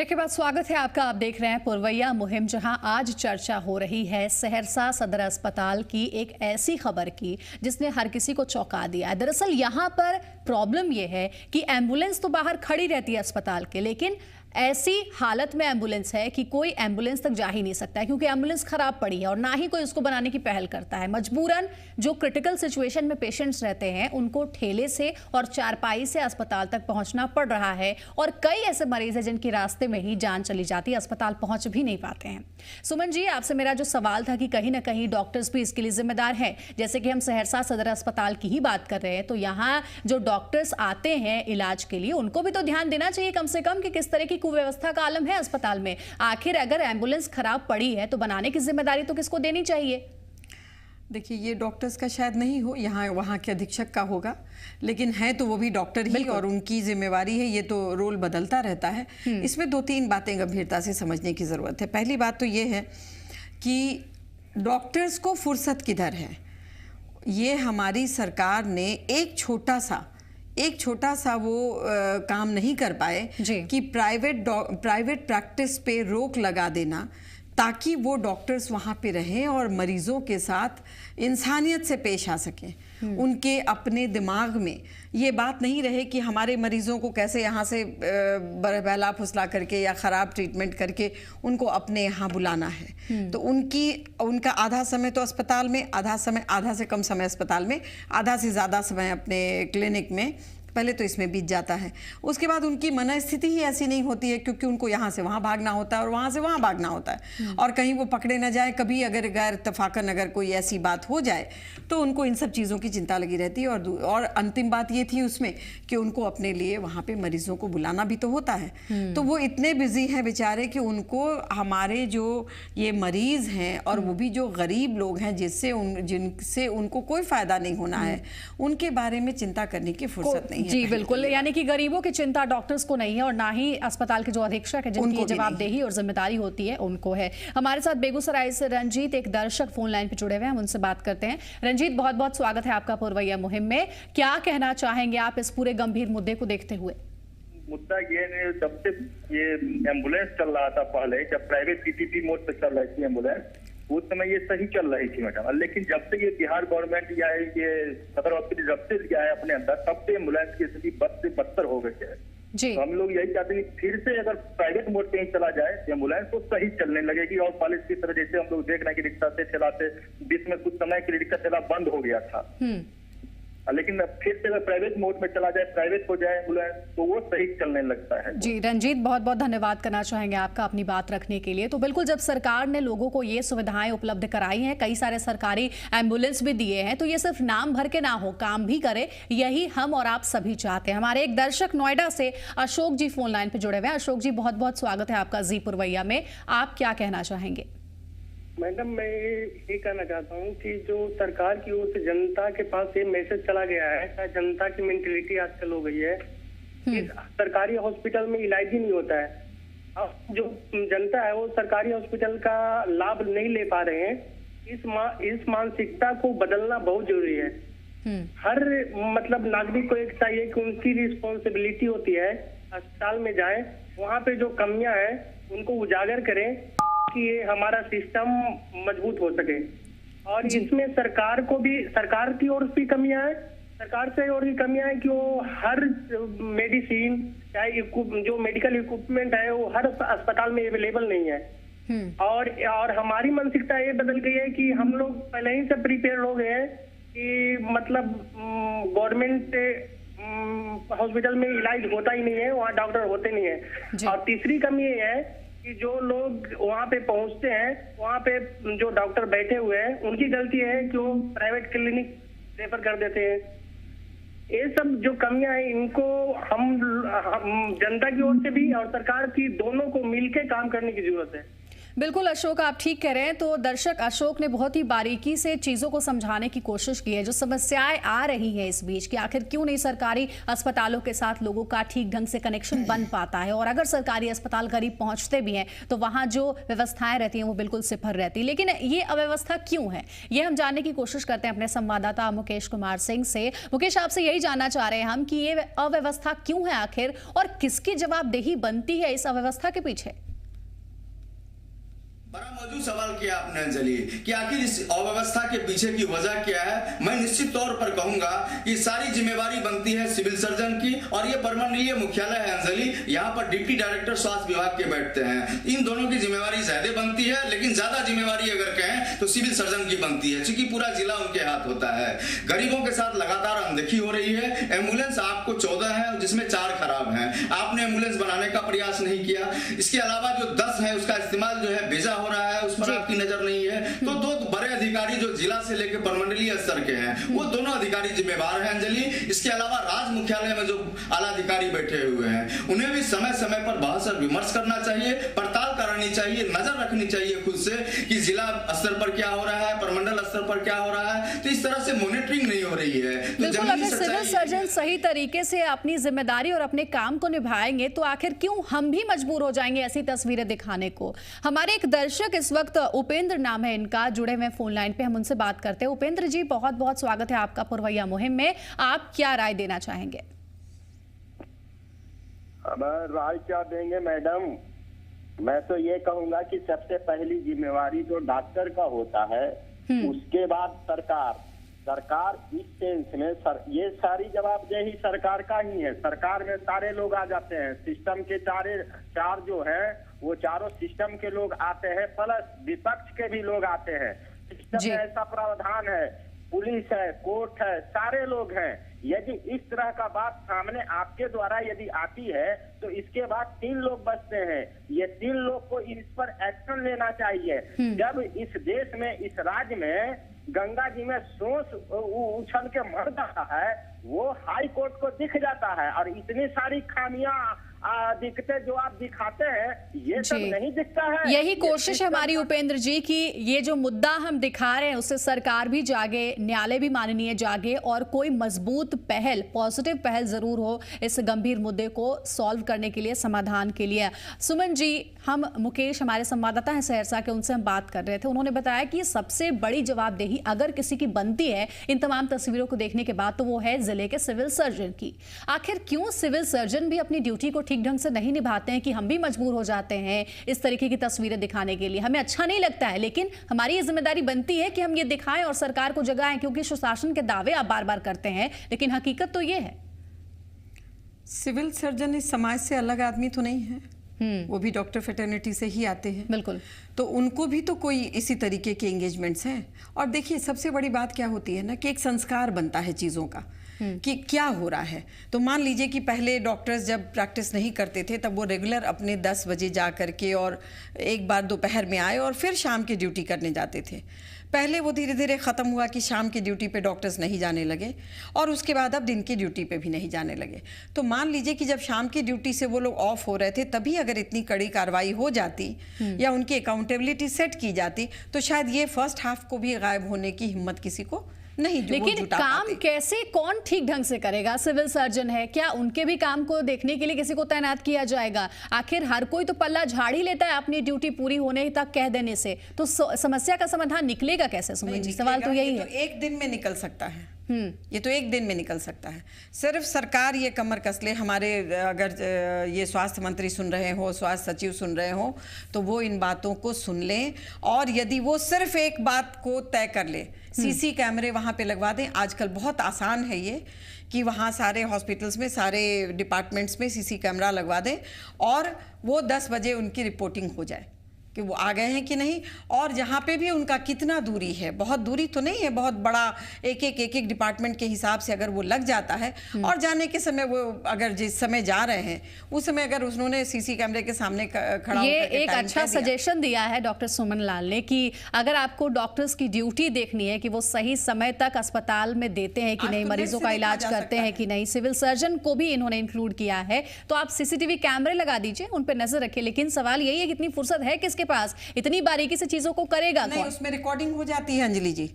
ब्रेक के बाद स्वागत है आपका। आप देख रहे हैं पुरवैया मुहिम, जहां आज चर्चा हो रही है सहरसा सदर अस्पताल की एक ऐसी खबर की जिसने हर किसी को चौंका दिया है। दरअसल यहां पर प्रॉब्लम यह है कि एम्बुलेंस तो बाहर खड़ी रहती है अस्पताल के, लेकिन ऐसी हालत में एम्बुलेंस है कि कोई एम्बुलेंस तक जा ही नहीं सकता है, क्योंकि एम्बुलेंस खराब पड़ी है और ना ही कोई उसको बनाने की पहल करता है। मजबूरन जो क्रिटिकल सिचुएशन में पेशेंट्स रहते हैं उनको ठेले से और चारपाई से अस्पताल तक पहुंचना पड़ रहा है, और कई ऐसे मरीज हैं जिनकी रास्ते में ही जान चली जाती है, अस्पताल पहुंच भी नहीं पाते हैं। सुमन जी, आपसे मेरा जो सवाल था कि कहीं ना कहीं डॉक्टर्स भी इसके लिए जिम्मेदार हैं। जैसे कि हम सहरसा सदर अस्पताल की ही बात कर रहे हैं, तो यहाँ जो डॉक्टर्स आते हैं इलाज के लिए उनको भी तो ध्यान देना चाहिए कम से कम कि किस तरह की कुव्यवस्था का आलम है अस्पताल में। आखिर अगर एम्बुलेंस खराब पड़ी है तो बनाने की जिम्मेदारी तो किसको देनी चाहिए? देखिए, ये डॉक्टर्स का शायद नहीं हो, यहाँ वहाँ के अधीक्षक का होगा, लेकिन है तो वो भी डॉक्टर ही और उनकी जिम्मेवारी है। ये तो रोल बदलता रहता है। इसमें 2-3 बातें गंभीरता से समझने की ज़रूरत है। पहली बात तो ये है कि डॉक्टर्स को फुर्सत किधर है। ये हमारी सरकार ने एक छोटा सा वो काम नहीं कर पाए कि प्राइवेट प्रैक्टिस पे रोक लगा देना, ताकि वो डॉक्टर्स वहाँ पे रहें और मरीजों के साथ इंसानियत से पेश आ सकें। उनके अपने दिमाग में ये बात नहीं रहे कि हमारे मरीजों को कैसे यहाँ से बहला फुसला करके या ख़राब ट्रीटमेंट करके उनको अपने यहाँ बुलाना है। तो उनका आधा समय तो अस्पताल में, आधा से कम समय अस्पताल में, आधा से ज़्यादा समय अपने क्लिनिक में पहले तो इसमें बीत जाता है। उसके बाद उनकी मनस्थिति ही ऐसी नहीं होती है, क्योंकि उनको यहाँ से वहाँ भागना होता है और वहाँ से वहाँ भागना होता है, और कहीं वो पकड़े ना जाए। कभी अगर गैर इत्तेफाकन अगर कोई ऐसी बात हो जाए तो उनको इन सब चीज़ों की चिंता लगी रहती है। और अंतिम बात ये थी उसमें कि उनको अपने लिए वहाँ पे मरीजों को बुलाना भी तो होता है। तो वो इतने बिजी हैं बेचारे कि उनको हमारे जो ये मरीज हैं और वो भी जो गरीब लोग हैं जिनसे उनको कोई फायदा नहीं होना है, उनके बारे में चिंता करने की फुर्सत नहीं। जी बिल्कुल, यानी कि गरीबों की चिंता डॉक्टर्स को नहीं है और ना ही अस्पताल के जो अधीक्षक है जिनकी जवाबदेही और जिम्मेदारी होती है उनको है। हमारे साथ बेगूसराय से रंजीत, एक दर्शक, फोन लाइन पे जुड़े हुए हैं, हम उनसे बात करते हैं। रंजीत, बहुत बहुत स्वागत है आपका पुरवैया मुहिम में। क्या कहना चाहेंगे आप इस पूरे गंभीर मुद्दे को देखते हुए? मुद्दा ये है, जब से ये एम्बुलेंस चल रहा था पहले, जब प्राइवेट पीपीपी मोड पे चल रही थी एम्बुलेंस, उस समय ये सही चल रही थी मैडम। लेकिन जब से ये बिहार गवर्नमेंट या ये सदर हॉस्पिटल जब से लिया है अपने अंदर, तब से एम्बुलेंस की स्थिति बद से बदतर हो गई है। तो हम लोग यही चाहते हैं कि फिर से अगर प्राइवेट मोड पे ही चला जाए एम्बुलेंस तो सही चलने लगेगी। और पॉलिस की तरह जैसे हम लोग देख रहे हैं कि रिक्शा से चलाते, बीच में कुछ समय के लिए रिक्शा चला बंद हो गया था, लेकिन फिर से अगर प्राइवेट मोड में चला जाए, प्राइवेट हो जाए एम्बुलेंस, तो वो सही चलने लगता है। जी रंजीत, बहुत बहुत धन्यवाद करना चाहेंगे आपका अपनी बात रखने के लिए। तो बिल्कुल, जब सरकार ने लोगों को ये सुविधाएं उपलब्ध कराई हैं, कई सारे सरकारी एम्बुलेंस भी दिए हैं, तो ये सिर्फ नाम भर के ना हो, काम भी करे, यही हम और आप सभी चाहते हैं। हमारे एक दर्शक नोएडा से अशोक जी फोन लाइन पे जुड़े हुए हैं। अशोक जी, बहुत बहुत स्वागत है आपका जी पुरवैया में। आप क्या कहना चाहेंगे? मैडम, मैं ये कहना चाहता हूँ कि जो सरकार की ओर से जनता के पास ये मैसेज चला गया है, जनता की मेंटेलिटी आजकल हो गई है कि सरकारी हॉस्पिटल में इलाज ही नहीं होता है। अब जो जनता है वो सरकारी हॉस्पिटल का लाभ नहीं ले पा रहे हैं। इस मानसिकता को बदलना बहुत जरूरी है। हर मतलब नागरिक को एक चाहिए कि उनकी रिस्पॉन्सिबिलिटी होती है, अस्पताल में जाए, वहाँ पे जो कमियां हैं उनको उजागर करें कि ये हमारा सिस्टम मजबूत हो सके। और इसमें सरकार की ओर भी कमियां हैं, सरकार से और भी कमियां हैं कि वो हर मेडिसिन चाहे जो मेडिकल इक्विपमेंट है वो हर अस्पताल में अवेलेबल नहीं है। और हमारी मानसिकता ये बदल गई है कि हम लोग पहले ही से प्रिपेयर हो गए हैं कि मतलब गवर्नमेंट हॉस्पिटल में इलाज होता ही नहीं है, वहाँ डॉक्टर होते नहीं है। और तीसरी कमी ये है कि जो लोग वहाँ पे पहुँचते हैं, वहाँ पे जो डॉक्टर बैठे हुए हैं उनकी गलती है कि वो प्राइवेट क्लिनिक रेफर कर देते हैं। ये सब जो कमियां हैं इनको हम जनता की ओर से भी और सरकार की, दोनों को मिलकर काम करने की जरूरत है। बिल्कुल अशोक, आप ठीक कह रहे हैं। तो दर्शक, अशोक ने बहुत ही बारीकी से चीज़ों को समझाने की कोशिश की है, जो समस्याएं आ रही हैं इस बीच कि आखिर क्यों नहीं सरकारी अस्पतालों के साथ लोगों का ठीक ढंग से कनेक्शन बन पाता है, और अगर सरकारी अस्पताल करीब पहुंचते भी हैं तो वहां जो व्यवस्थाएं रहती हैं वो बिल्कुल सिफर रहती है। लेकिन ये अव्यवस्था क्यों है, ये हम जानने की कोशिश करते हैं अपने संवाददाता मुकेश कुमार सिंह से। मुकेश, आपसे यही जानना चाह रहे हैं हम कि ये अव्यवस्था क्यों है आखिर, और किसकी जवाबदेही बनती है इस अव्यवस्था के पीछे? बड़ा मौजूद सवाल किया आपने अंजलि कि आखिर इस अव्यवस्था के पीछे की वजह क्या है। मैं निश्चित तौर पर कहूंगा कि सारी जिम्मेवारी बनती है सिविल सर्जन की, और ये परमंडलीय मुख्यालय है अंजलि, यहाँ पर डिप्टी डायरेक्टर स्वास्थ्य विभाग के बैठते हैं। इन दोनों की जिम्मेवारी ज्यादा बनती है, लेकिन ज्यादा जिम्मेवारी अगर कहें तो सिविल सर्जन की बनती है, क्योंकि पूरा जिला उनके हाथ होता है। गरीबों के साथ लगातार अनदेखी हो रही है। एम्बुलेंस आपको 14 है, जिसमें 4 खराब हैं। आपने एम्बुलेंस बनाने का प्रयास नहीं किया। इसके अलावा जो 10 है उसका इस्तेमाल जो है बेजा हो रहा है, उस पर आपकी नजर नहीं है। तो 2 बड़े अधिकारी जो जिला से लेकर परमंडलीय स्तर के हैं, वो दोनों अधिकारी जिम्मेवार हैं अंजलि। इसके अलावा राज्य मुख्यालय में जो आला अधिकारी बैठे हुए हैं, उन्हें भी समय समय पर बहस और विमर्श करना चाहिए, पड़ताल करनी चाहिए, नजर रखनी चाहिए खुद से कि जिला स्तर पर क्या हो रहा है, परमंडल स्तर पर क्या हो रहा है। तो इस तरह से मॉनिटरिंग नहीं हो रही है। बिल्कुल, अगर सिविल सर्जन सही तरीके से अपनी जिम्मेदारी और अपने काम को निभाएंगे तो आखिर क्यों हम भी मजबूर हो जाएंगे ऐसी तस्वीरें दिखाने को। हमारे एक दर्शक इस वक्त उपेंद्र नाम है इनका, जुड़े हुए फोन लाइन पे, हम उनसे बात करते हैं। उपेंद्र जी, बहुत बहुत स्वागत है आपका पुरवैया मुहिम में। आप क्या राय देना चाहेंगे? राय क्या देंगे मैडम, मैं तो ये कहूंगा कि सबसे पहली जिम्मेवारी तो डॉक्टर का होता है, उसके बाद सरकार इस सेंस में ये सारी जवाबदेही सरकार का ही है। सरकार में सारे लोग आ जाते हैं, सिस्टम के चार जो है वो चारों सिस्टम के लोग आते हैं, प्लस विपक्ष के भी लोग आते हैं। सिस्टम में ऐसा प्रावधान है, पुलिस है, कोर्ट है, सारे लोग हैं। यदि इस तरह का बात सामने आपके द्वारा यदि आती है तो इसके बाद 3 लोग बचते हैं। ये 3 लोग को इस पर एक्शन लेना चाहिए। जब इस देश में, इस राज्य में गंगा जी में सोच उछल के मर जाता है, वो हाई कोर्ट को दिख जाता है, और इतनी सारी खामियां दिखते जो आप दिखाते हैं, ये सब नहीं दिखता है। यही कोशिश है हमारी उपेंद्र जी कि ये जो मुद्दा हम दिखा रहे हैं उससे सरकार भी जागे, न्यायालय भी माननीय जागे, और कोई मजबूत पहल, पॉजिटिव पहल जरूर हो इस गंभीर मुद्दे को सॉल्व करने के लिए, समाधान के लिए। सुमन जी, हम मुकेश हमारे संवाददाता हैं सहरसा के, उनसे हम बात कर रहे थे। उन्होंने बताया कि सबसे बड़ी जवाबदेही अगर किसी की बनती है इन तमाम तस्वीरों को देखने के बाद, तो वो है जिले के सिविल सर्जन की। आखिर क्यों सिविल सर्जन भी अपनी ड्यूटी को ठीक ढंग से नहीं निभाते हैं कि हम भी मजबूर हो जाते हैं इस तरीके की तस्वीरें दिखाने के लिए। हमें अच्छा नहीं लगता है, लेकिन हमारी ये जिम्मेदारी बनती है कि हम ये दिखाएं और सरकार को जगाएं, क्योंकि सुशासन के दावे आप बार बार करते हैं, लेकिन हकीकत तो ये है। सिविल सर्जन इस समाज से अलग आदमी तो नहीं है, वो भी डॉक्टर फ्रेटर्निटी से ही आते हैं। बिल्कुल, तो उनको भी तो कोई इसी तरीके के एंगेजमेंट्स हैं। और देखिए, सबसे बड़ी बात क्या होती है ना कि एक संस्कार बनता है चीज़ों का कि क्या हो रहा है। तो मान लीजिए कि पहले डॉक्टर्स जब प्रैक्टिस नहीं करते थे, तब वो रेगुलर अपने 10 बजे जा करके और एक बार दोपहर में आए और फिर शाम की ड्यूटी करने जाते थे। पहले वो धीरे धीरे ख़त्म हुआ कि शाम की ड्यूटी पे डॉक्टर्स नहीं जाने लगे, और उसके बाद अब दिन की ड्यूटी पे भी नहीं जाने लगे। तो मान लीजिए कि जब शाम की ड्यूटी से वो लोग ऑफ हो रहे थे, तभी अगर इतनी कड़ी कार्रवाई हो जाती या उनकी अकाउंटेबिलिटी सेट की जाती, तो शायद ये फर्स्ट हाफ को भी गायब होने की हिम्मत किसी को नहीं। लेकिन काम कैसे, कौन ठीक ढंग से करेगा? सिविल सर्जन है, क्या उनके भी काम को देखने के लिए किसी को तैनात किया जाएगा? आखिर हर कोई तो पल्ला झाड़ ही लेता है अपनी ड्यूटी पूरी होने तक कह देने से, तो समस्या का समाधान निकलेगा कैसे? सुमन जी, सवाल तो यही है। तो एक दिन में निकल सकता है, ये तो एक दिन में निकल सकता है। सिर्फ सरकार ये कमर कस ले। हमारे अगर ये स्वास्थ्य मंत्री सुन रहे हो, स्वास्थ्य सचिव सुन रहे हो, तो वो इन बातों को सुन लें, और यदि वो सिर्फ एक बात को तय कर ले, सीसी कैमरे वहाँ पे लगवा दें। आजकल बहुत आसान है ये कि वहाँ सारे हॉस्पिटल्स में, सारे डिपार्टमेंट्स में सीसी कैमरा लगवा दें, और वो 10 बजे उनकी रिपोर्टिंग हो जाए कि वो आ गए हैं कि नहीं, और जहाँ पे भी उनका कितना दूरी है, बहुत दूरी तो नहीं है, बहुत बड़ा एक डिपार्टमेंट के हिसाब से अगर वो लग जाता है, और जाने के समय वो अगर जिस समय जा रहे हैं उस समय अगर उन्होंने सीसी कैमरे के सामने खड़ा ये एक अच्छा सजेशन दिया है डॉक्टर सुमन लाल ने कि अगर आपको डॉक्टर्स की ड्यूटी देखनी है कि वो सही समय तक अस्पताल में देते हैं कि नहीं, मरीजों का इलाज करते हैं कि नहीं, सिविल सर्जन को भी इन्होंने इंक्लूड किया है, तो आप सीसीटीवी कैमरे लगा दीजिए, उन पर नजर रखिए। लेकिन सवाल यही है, कितनी फुर्सत है किसके पास? इतनी बारीकी से चीजों को करेगा नहीं, कौन? उसमें रिकॉर्डिंग हो जाती है अंजलि जी।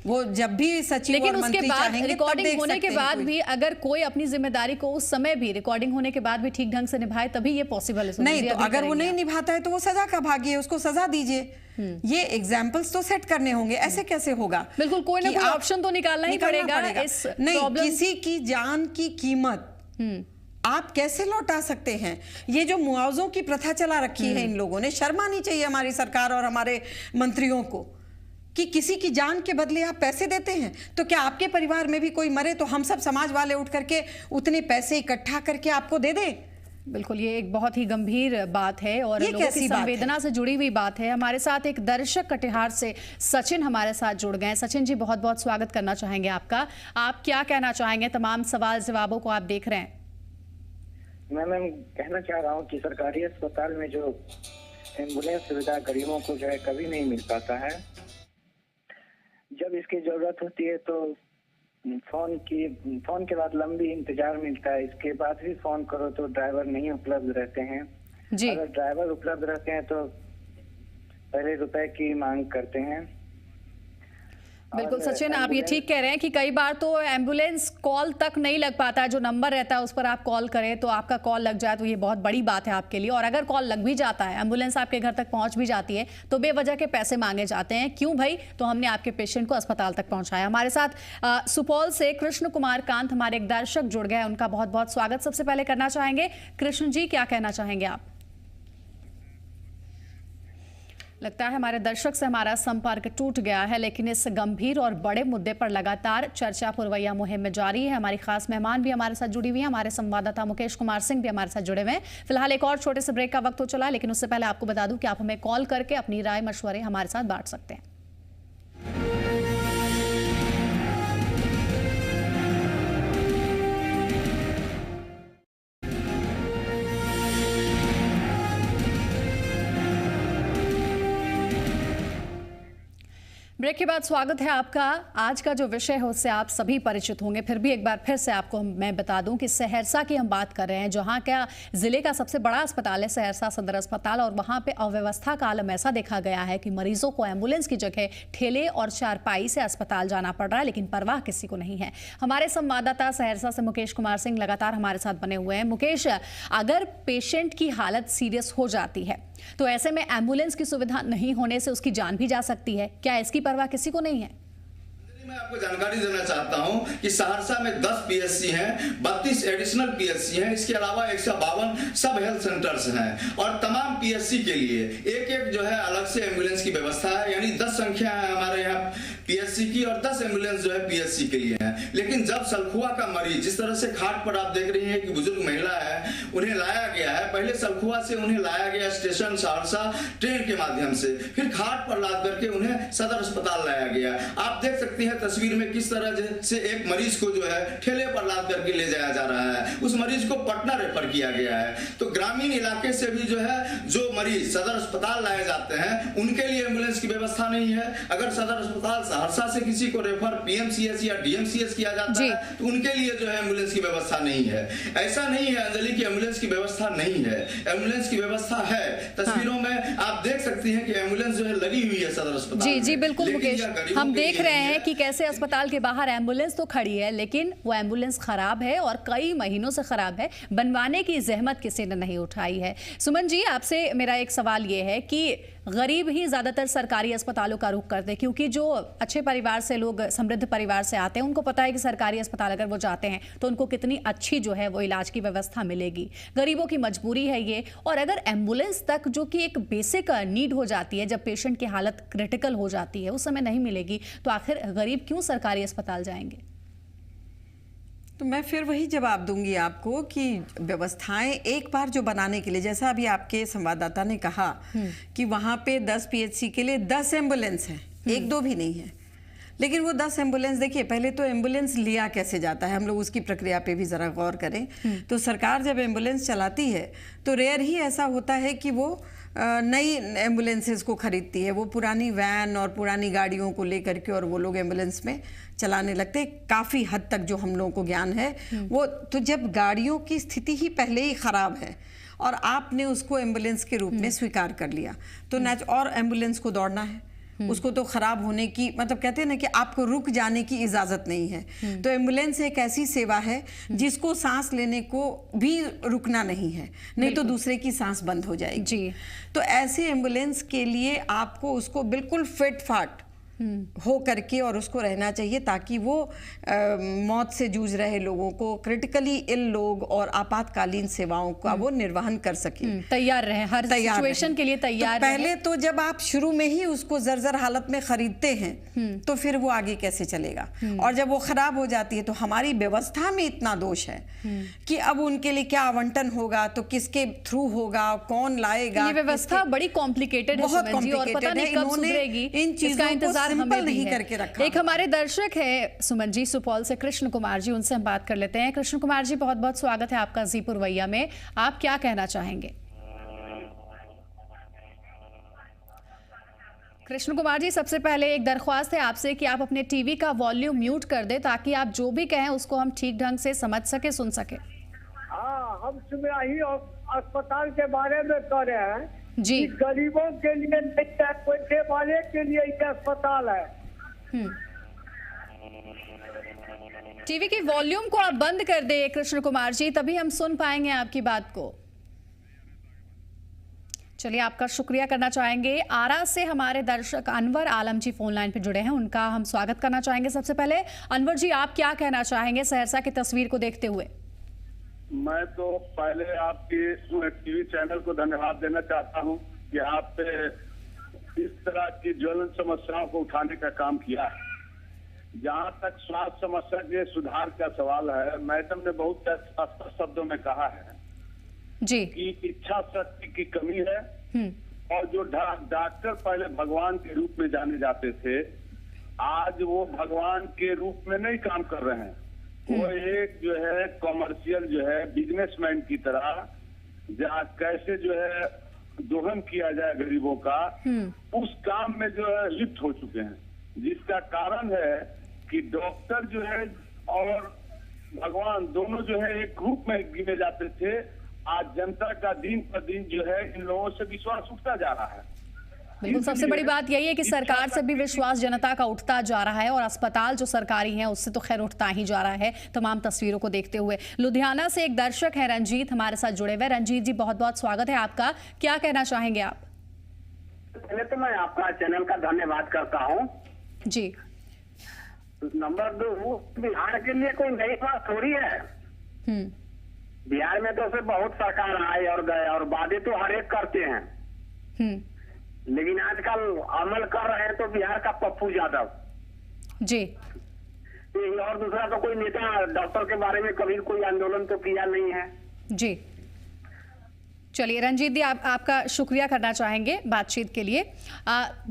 वो जब भी सचिव लेकिन और उसके मंत्री बाद चाहेंगे तब रिकॉर्डिंग देख होने सकते के हैं बाद कोई। भी अगर कोई अपनी जिम्मेदारी को उस समय भी रिकॉर्डिंग होने के बाद भी ठीक ढंग से निभाए तभी ये पॉसिबल है। नहीं तो अगर वो नहीं निभाता है तो वो सजा का भागी है, उसको सजा दीजिए। ये एग्जाम्पल्स तो सेट करने होंगे, ऐसे कैसे होगा? बिल्कुल, कोई ना कोई ऑप्शन तो निकालना ही पड़ेगा। इस नहीं, किसी की जान की कीमत आप कैसे लौटा सकते हैं? ये जो मुआवजों की प्रथा चला रखी है इन लोगों ने, शर्म आनी चाहिए हमारी सरकार और हमारे मंत्रियों को कि किसी की जान के बदले आप पैसे देते हैं। तो क्या आपके परिवार में भी कोई मरे तो हम सब समाज वाले उठ करके उतने पैसे इकट्ठा करके आपको दे दें? बिल्कुल, ये एक बहुत ही गंभीर बात है और लोगों की संवेदना से जुड़ी हुई बात है। हमारे साथ एक दर्शक कटिहार से सचिन हमारे साथ जुड़ गए हैं। सचिन जी, बहुत बहुत स्वागत करना चाहेंगे आपका। आप क्या कहना चाहेंगे? तमाम सवाल जवाबों को आप देख रहे हैं। मैम कहना चाह रहा हूँ कि सरकारी अस्पताल में जो एम्बुलेंस सुविधा गरीबों को जो है कभी नहीं मिल पाता है। जब इसकी जरूरत होती है तो फोन के बाद लंबी इंतजार मिलता है। इसके बाद भी फोन करो तो ड्राइवर नहीं उपलब्ध रहते हैं जी। अगर ड्राइवर उपलब्ध रहते हैं तो पहले रुपए की मांग करते हैं। बिल्कुल सचिन, आप ये ठीक कह रहे हैं कि कई बार तो एम्बुलेंस कॉल तक नहीं लग पाता है। जो नंबर रहता है उस पर आप कॉल करें तो आपका कॉल लग जाए तो ये बहुत बड़ी बात है आपके लिए। और अगर कॉल लग भी जाता है, एम्बुलेंस आपके घर तक पहुंच भी जाती है तो बेवजह के पैसे मांगे जाते हैं। क्यों भाई? तो हमने आपके पेशेंट को अस्पताल तक पहुंचाया। हमारे साथ सुपौल से कृष्ण कुमार कांत हमारे एक दर्शक जुड़ गए, उनका बहुत बहुत स्वागत सबसे पहले करना चाहेंगे। कृष्ण जी, क्या कहना चाहेंगे आप? लगता है हमारे दर्शक से हमारा संपर्क टूट गया है, लेकिन इस गंभीर और बड़े मुद्दे पर लगातार चर्चा पुरवैया मुहिम में जारी है। हमारी खास मेहमान भी हमारे साथ जुड़ी हुई हैं, हमारे संवाददाता मुकेश कुमार सिंह भी हमारे साथ जुड़े हुए हैं। फिलहाल एक और छोटे से ब्रेक का वक्त हो चला, लेकिन उससे पहले आपको बता दूं कि आप हमें कॉल करके अपनी राय मशवरे हमारे साथ बांट सकते हैं। ब्रेक के बाद स्वागत है आपका। आज का जो विषय है उससे आप सभी परिचित होंगे, फिर भी एक बार फिर से आपको मैं बता दूं कि सहरसा की हम बात कर रहे हैं, जहां का जिले का सबसे बड़ा अस्पताल है सहरसा सदर अस्पताल। और वहां पे अव्यवस्था का आलम ऐसा देखा गया है कि मरीजों को एम्बुलेंस की जगह ठेले और चारपाई से अस्पताल जाना पड़ रहा है, लेकिन परवाह किसी को नहीं है। हमारे संवाददाता सहरसा से मुकेश कुमार सिंह लगातार हमारे साथ बने हुए हैं। मुकेश, अगर पेशेंट की हालत सीरियस हो जाती है तो ऐसे में एम्बुलेंस की सुविधा नहीं होने से उसकी जान भी जा सकती है, क्या इसकी परवाह किसी को नहीं है? मैं आपको जानकारी देना चाहता हूं कि सहरसा में 10 पीएचसी हैं, 32 एडिशनल पीएचसी हैं, इसके अलावा 152 सब हेल्थ सेंटर्स हैं और तमाम पीएचसी के लिए एक जो है अलग से एम्बुलेंस की व्यवस्था है। यानी 10 संख्या है हमारे यहाँ पीएचसी की और 10 एम्बुलेंस जो है पीएचसी के लिए है। लेकिन जब सलखुआ का मरीज, जिस तरह से खाट पर आप देख रही हैं कि बुजुर्ग महिला है, उन्हें लाया गया है, पहले सलखुआ से उन्हें लाया गया स्टेशन सहरसा ट्रेन के माध्यम से, फिर खाट पर लाद करके उन्हें सदर अस्पताल लाया गया। आप देख सकते हैं तस्वीर में किस तरह से एक मरीज को जो है ठेले पर लाद करके ले जाया जा रहा है। उस मरीज को पटना रेफर किया गया है। तो ग्रामीण इलाके से भी जो है जो मरीज सदर अस्पताल लाए जाते हैं उनके लिए एम्बुलेंस की व्यवस्था नहीं है। अगर सदर अस्पताल सहरसा से किसी को रेफर पीएमसीएच या डीएमसीएच किया जाता है तो उनके लिए जो है एम्बुलेंस की व्यवस्था नहीं है। ऐसा नहीं है अंजलि की एम्बुलेंस की व्यवस्था नहीं है, एम्बुलेंस की व्यवस्था है। तस्वीरों में आप देख सकती हैं कि एम्बुलेंस जो है लगी हुई है सदर अस्पताल। जी जी बिल्कुल मुकेश, हम देख रहे हैं कि कैसे अस्पताल के बाहर एम्बुलेंस तो खड़ी है, लेकिन वो एम्बुलेंस खराब है और कई महीनों से खराब है। बनवाने की जहमत किसी ने नहीं उठाई है। सुमन जी, आपसे मेरा एक सवाल ये है कि गरीब ही ज्यादातर सरकारी अस्पतालों का रुख करते हैं, क्योंकि जो अच्छे परिवार से लोग, समृद्ध परिवार से आते हैं, उनको पता है कि सरकारी अस्पताल अगर वो जाते हैं तो उनको कितनी अच्छी जो है वो इलाज की व्यवस्था मिलेगी। गरीबों की मजबूरी है ये। और अगर एम्बुलेंस तक, जो कि एक बेसिक नीड हो जाती है, जब पेशेंट की हालत क्रिटिकल हो जाती है, उस समय नहीं मिलेगी, तो आखिर गरीब क्यों सरकारी अस्पताल जाएंगे? तो मैं फिर वही जवाब दूंगी आपको कि व्यवस्थाएं एक बार जो बनाने के लिए, जैसा अभी आपके संवाददाता ने कहा कि वहां पे 10 पीएचसी के लिए 10 एम्बुलेंस हैं, एक दो भी नहीं है। लेकिन वो 10 एम्बुलेंस, देखिए पहले तो एम्बुलेंस लिया कैसे जाता है, हम लोग उसकी प्रक्रिया पे भी ज़रा गौर करें। तो सरकार जब एम्बुलेंस चलाती है तो रेयर ही ऐसा होता है कि वो नई एम्बुलेंसेस को खरीदती है। वो पुरानी वैन और पुरानी गाड़ियों को लेकर के और वो लोग एम्बुलेंस में चलाने लगते हैं। काफ़ी हद तक जो हम लोगों को ज्ञान है वो, तो जब गाड़ियों की स्थिति ही पहले ही ख़राब है और आपने उसको एम्बुलेंस के रूप में स्वीकार कर लिया, तो और एम्बुलेंस को दौड़ना है, उसको तो खराब होने की, मतलब कहते हैं ना कि आपको रुक जाने की इजाजत नहीं है। तो एम्बुलेंस एक ऐसी सेवा है जिसको सांस लेने को भी रुकना नहीं है, नहीं तो दूसरे की सांस बंद हो जाएगी जी। तो ऐसे एम्बुलेंस के लिए आपको उसको बिल्कुल फिट फाट हो करके और उसको रहना चाहिए, ताकि वो मौत से जूझ रहे लोगों को, क्रिटिकली इल लोग और आपातकालीन सेवाओं का वो निर्वहन कर सके, तैयार रहे, हर सिचुएशन के लिए तैयार तो पहले तो जब आप शुरू में ही उसको जर्जर हालत में खरीदते हैं तो फिर वो आगे कैसे चलेगा। और जब वो खराब हो जाती है तो हमारी व्यवस्था में इतना दोष है कि अब उनके लिए क्या आवंटन होगा, तो किसके थ्रू होगा, कौन लाएगा। ये व्यवस्था बड़ी कॉम्प्लिकेटेड है, बहुत कॉम्प्लिकेटेड है, इन्होंने इन चीजों को सिंपल नहीं करके रखा। एक हमारे दर्शक है सुमन जी सुपौल से, कृष्ण कुमार जी, उनसे हम बात कर लेते हैं। कृष्ण कुमार जी, बहुत बहुत स्वागत है आपका जी पुरवैया में, आप क्या कहना चाहेंगे? कृष्ण कुमार जी, सबसे पहले एक दरख्वास्त है आपसे कि आप अपने टीवी का वॉल्यूम म्यूट कर दें ताकि आप जो भी कहें उसको हम ठीक ढंग से समझ सके, सुन सके। हाँ, हम सुमराही अस्पताल के बारे में कह रहे हैं जी, गरीबों के लिए नहीं है, पैसे वाले के लिए ये अस्पताल है। टीवी की वॉल्यूम को आप बंद कर दे कृष्ण कुमार जी, तभी हम सुन पाएंगे आपकी बात को। चलिए, आपका शुक्रिया करना चाहेंगे। आरा से हमारे दर्शक अनवर आलम जी फोन लाइन पे जुड़े हैं, उनका हम स्वागत करना चाहेंगे। सबसे पहले अनवर जी, आप क्या कहना चाहेंगे सहरसा की तस्वीर को देखते हुए? मैं तो पहले आपकी टीवी चैनल को धन्यवाद देना चाहता हूं कि आपने इस तरह की ज्वलंत समस्याओं को उठाने का काम किया है। जहां तक स्वास्थ्य समस्या के सुधार का सवाल है, मैडम ने बहुत स्पष्ट शब्दों में कहा है जी कि इच्छा शक्ति की कमी है, और जो डॉक्टर पहले भगवान के रूप में जाने जाते थे, आज वो भगवान के रूप में नहीं काम कर रहे हैं। वो एक जो है कॉमर्शियल जो है बिजनेसमैन की तरह, जहाँ कैसे जो है दोहन किया जाए गरीबों का, उस काम में जो है लिप्त हो चुके हैं, जिसका कारण है कि डॉक्टर जो है और भगवान दोनों जो है एक ग्रुप में गिने जाते थे। आज जनता का दिन पर दिन जो है इन लोगों से विश्वास उठता जा रहा है। बिल्कुल, सबसे बड़ी बात यही है कि सरकार से भी विश्वास जनता का उठता जा रहा है, और अस्पताल जो सरकारी हैं उससे तो खैर उठता ही जा रहा है तमाम तस्वीरों को देखते हुए। लुधियाना से एक दर्शक है रंजीत हमारे साथ जुड़े हुए। रंजीत जी, बहुत बहुत स्वागत है आपका, क्या कहना चाहेंगे आप? पहले तो मैं आपका चैनल का धन्यवाद करता हूँ जी। नंबर 2, बिहार के लिए कोई नई बात थोड़ी है। बिहार में तो सिर्फ बहुत सरकार आए और गए, और वादे तो हर एक करते हैं, लेकिन आजकल अमल कर रहे हैं तो बिहार का पप्पू यादव जी। और दूसरा तो कोई नेता डॉक्टर के बारे में कभी कोई आंदोलन तो किया नहीं है जी। चलिए रंजीत जी, आपका शुक्रिया करना चाहेंगे बातचीत के लिए।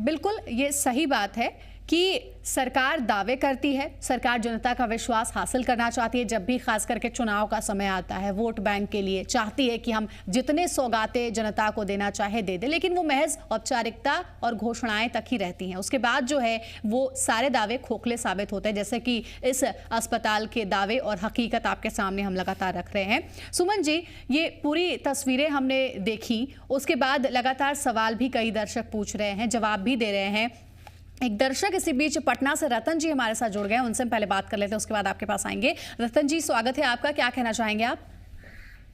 बिल्कुल ये सही बात है कि सरकार दावे करती है, सरकार जनता का विश्वास हासिल करना चाहती है। जब भी खास करके चुनाव का समय आता है, वोट बैंक के लिए चाहती है कि हम जितने सौगातें जनता को देना चाहे दे दे, लेकिन वो महज औपचारिकता और घोषणाएं तक ही रहती हैं। उसके बाद जो है वो सारे दावे खोखले साबित होते हैं, जैसे कि इस अस्पताल के दावे और हकीकत आपके सामने हम लगातार रख रहे हैं। सुमन जी, ये पूरी तस्वीरें हमने देखी, उसके बाद लगातार सवाल भी कई दर्शक पूछ रहे हैं, जवाब भी दे रहे हैं। एक दर्शक इसी बीच पटना से रतन जी हमारे साथ जुड़ गए हैं, उनसे हम पहले बात कर लेते हैं, उसके बाद आपके पास आएंगे। रतन जी, स्वागत है आपका, क्या कहना चाहेंगे आप?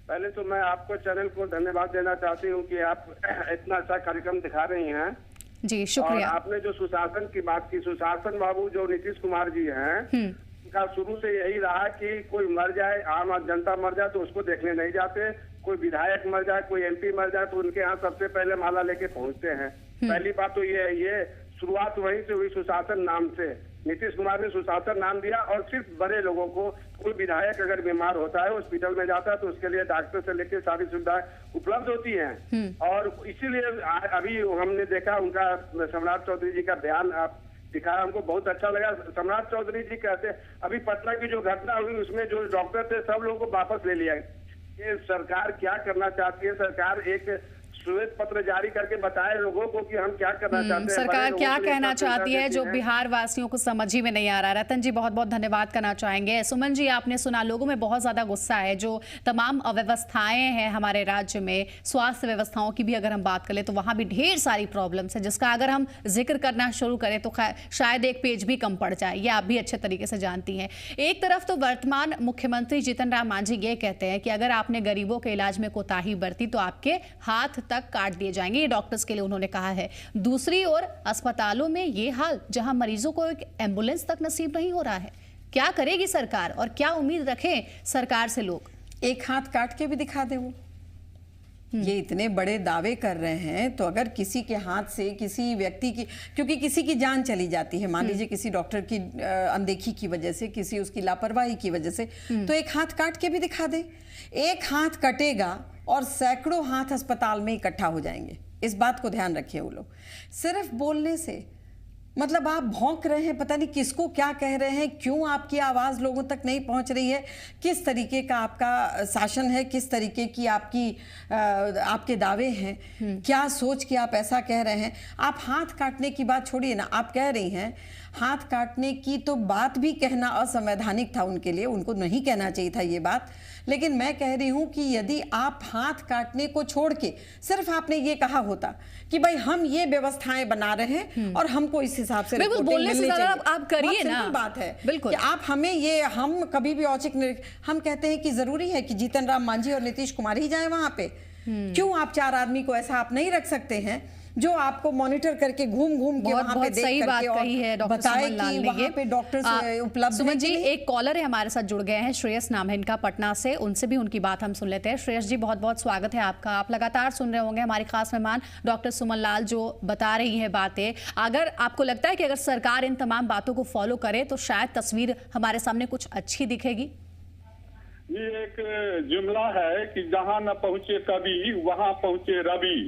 पहले तो मैं आपको चैनल को धन्यवाद देना चाहती हूँ कि आप इतना अच्छा कार्यक्रम दिखा रही हैं जी, शुक्रिया। और आपने जो सुशासन की बात की, सुशासन बाबू जो नीतीश कुमार जी हैं, उनका शुरू से यही रहा कि कोई मर जाए, आम जनता मर जाए तो उसको देखने नहीं जाते, कोई विधायक मर जाए, कोई MP मर जाए तो उनके यहाँ सबसे पहले माला लेके पहुंचते हैं। पहली बात तो ये शुरुआत वहीं से हुई, सुशासन नाम से। नीतीश कुमार ने सुशासन नाम दिया, और सिर्फ बड़े लोगों को, कोई विधायक अगर बीमार होता है, हॉस्पिटल में जाता है तो उसके लिए डॉक्टर से लेकर सारी सुविधाएं उपलब्ध होती हैं। और इसीलिए अभी हमने देखा उनका सम्राट चौधरी जी का बयान आप दिखाया, हमको बहुत अच्छा लगा। सम्राट चौधरी जी कहते, अभी पटना की जो घटना हुई उसमें जो डॉक्टर थे सब लोगों को वापस ले लिया। ये सरकार क्या करना चाहती है? सरकार एक श्वेत पत्र जारी करके बताए लोगों को कि हम क्या करना चाहते हैं। सरकार क्या कहना चाहती है जो बिहार वासियों को समझ ही में नहीं आ रहा। रतन जी बहुत बहुत धन्यवाद करना चाहेंगे। सुमन जी आपने सुना, लोगों में बहुत ज्यादा गुस्सा है। जो तमाम अव्यवस्थाएं हैं हमारे राज्य में, स्वास्थ्य व्यवस्थाओं की भी अगर हम बात करें तो वहां भी ढेर सारी प्रॉब्लम्स है, जिसका अगर हम जिक्र करना शुरू करें तो शायद एक पेज भी कम पड़ जाए। ये आप भी अच्छे तरीके से जानती हैं। एक तरफ तो वर्तमान मुख्यमंत्री जीतन राम मांझी ये कहते हैं कि अगर आपने गरीबों के इलाज में कोताही बरती तो आपके हाथ तक काट दिए जाएंगे, ये डॉक्टर्स के लिए उन्होंने कहा है। दूसरी ओर अस्पतालों में ये हाल जहां मरीजों को एक एम्बुलेंस तक नसीब नहीं हो रहा है। क्या करेगी सरकार और क्या उम्मीद रखें सरकार से लोग? एक हाथ काट के भी दिखा दे वो। ये इतने बड़े दावे कर रहे हैं, तो अगर किसी के हाथ से किसी व्यक्ति की, क्योंकि किसी की जान चली जाती है, मान लीजिए किसी डॉक्टर की अनदेखी की वजह से, किसी उसकी लापरवाही की वजह से, तो एक हाथ काट के भी दिखा दे। एक हाथ कटेगा और सैकड़ों हाथ अस्पताल में इकट्ठा हो जाएंगे। इस बात को ध्यान रखिए। वो लोग सिर्फ बोलने से, मतलब आप भौंक रहे हैं, पता नहीं किसको क्या कह रहे हैं, क्यों आपकी आवाज़ लोगों तक नहीं पहुंच रही है, किस तरीके का आपका शासन है, किस तरीके की आपके दावे हैं, क्या सोच के आप ऐसा कह रहे हैं। आप हाथ काटने की बात छोड़िए ना, आप कह रही हैं हाथ काटने की तो बात भी कहना असंवैधानिक था उनके लिए, उनको नहीं कहना चाहिए था ये बात। लेकिन मैं कह रही हूं कि यदि आप हाथ काटने को छोड़ के सिर्फ आपने ये कहा होता कि भाई हम ये व्यवस्थाएं बना रहे हैं और हमको इस हिसाब से बिल्कुल बोलने से ज्यादा आप करिए ना। बात है बिल्कुल कि आप हमें ये, हम कभी भी औचित्य, हम कहते हैं कि जरूरी है कि जीतन राम मांझी और नीतीश कुमार ही जाए वहां पे। क्यों आप 4 आदमी को ऐसा आप नहीं रख सकते हैं जो आपको मॉनिटर करके घूम के वहां पे देख सही बात कही है डॉक्टर सुमन लाल ने। वहां पे डॉक्टर्स उपलब्ध हैं। सुमन जी एक कॉलर है हमारे साथ जुड़ गए हैं, श्रेयस नाम है इनका, पटना से, उनसे भी उनकी बात हम सुन लेते हैं। श्रेयस जी बहुत बहुत स्वागत है आपका। आप लगातार सुन रहे होंगे हमारी खास मेहमान डॉक्टर सुमन लाल जो बता रही है बातें। अगर आपको लगता है कि अगर सरकार इन तमाम बातों को फॉलो करे तो शायद तस्वीर हमारे सामने कुछ अच्छी दिखेगी। ये एक जुमला है कि जहां न पहुंचे कभी वहां पहुंचे रवि।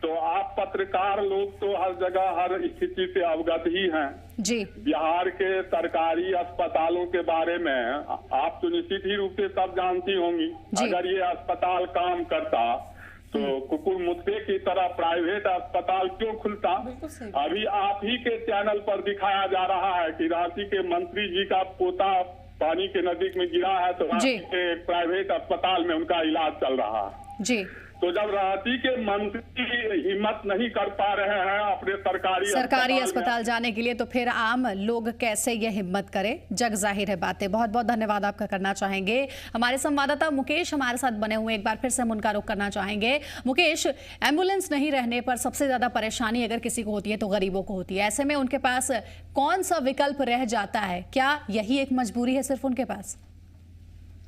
तो आप पत्रकार लोग तो हर जगह हर स्थिति से अवगत ही हैं जी। बिहार के सरकारी अस्पतालों के बारे में आप तो निश्चित ही रूप से सब जानती होंगी। अगर ये अस्पताल काम करता तो कुकुर मुत्ते की तरह प्राइवेट अस्पताल क्यों खुलता? अभी आप ही के चैनल पर दिखाया जा रहा है कि रांची के मंत्री जी का पोता पानी के नजदीक में गिरा है, तो रांची के प्राइवेट अस्पताल में उनका इलाज चल रहा है जी। तो जब रांची के मंत्री हिम्मत नहीं कर पा रहे हैं अपने सरकारी अस्पताल जाने के लिए, तो फिर आम लोग कैसे ये हिम्मत करें? जग जाहिर है बातें। बहुत बहुत धन्यवाद आपका करना चाहेंगे। हमारे संवाददाता मुकेश हमारे साथ बने हुए, एक बार फिर से हम उनका रुख करना चाहेंगे। मुकेश, एम्बुलेंस नहीं रहने पर सबसे ज्यादा परेशानी अगर किसी को होती है तो गरीबों को होती है। ऐसे में उनके पास कौन सा विकल्प रह जाता है? क्या यही एक मजबूरी है सिर्फ उनके पास?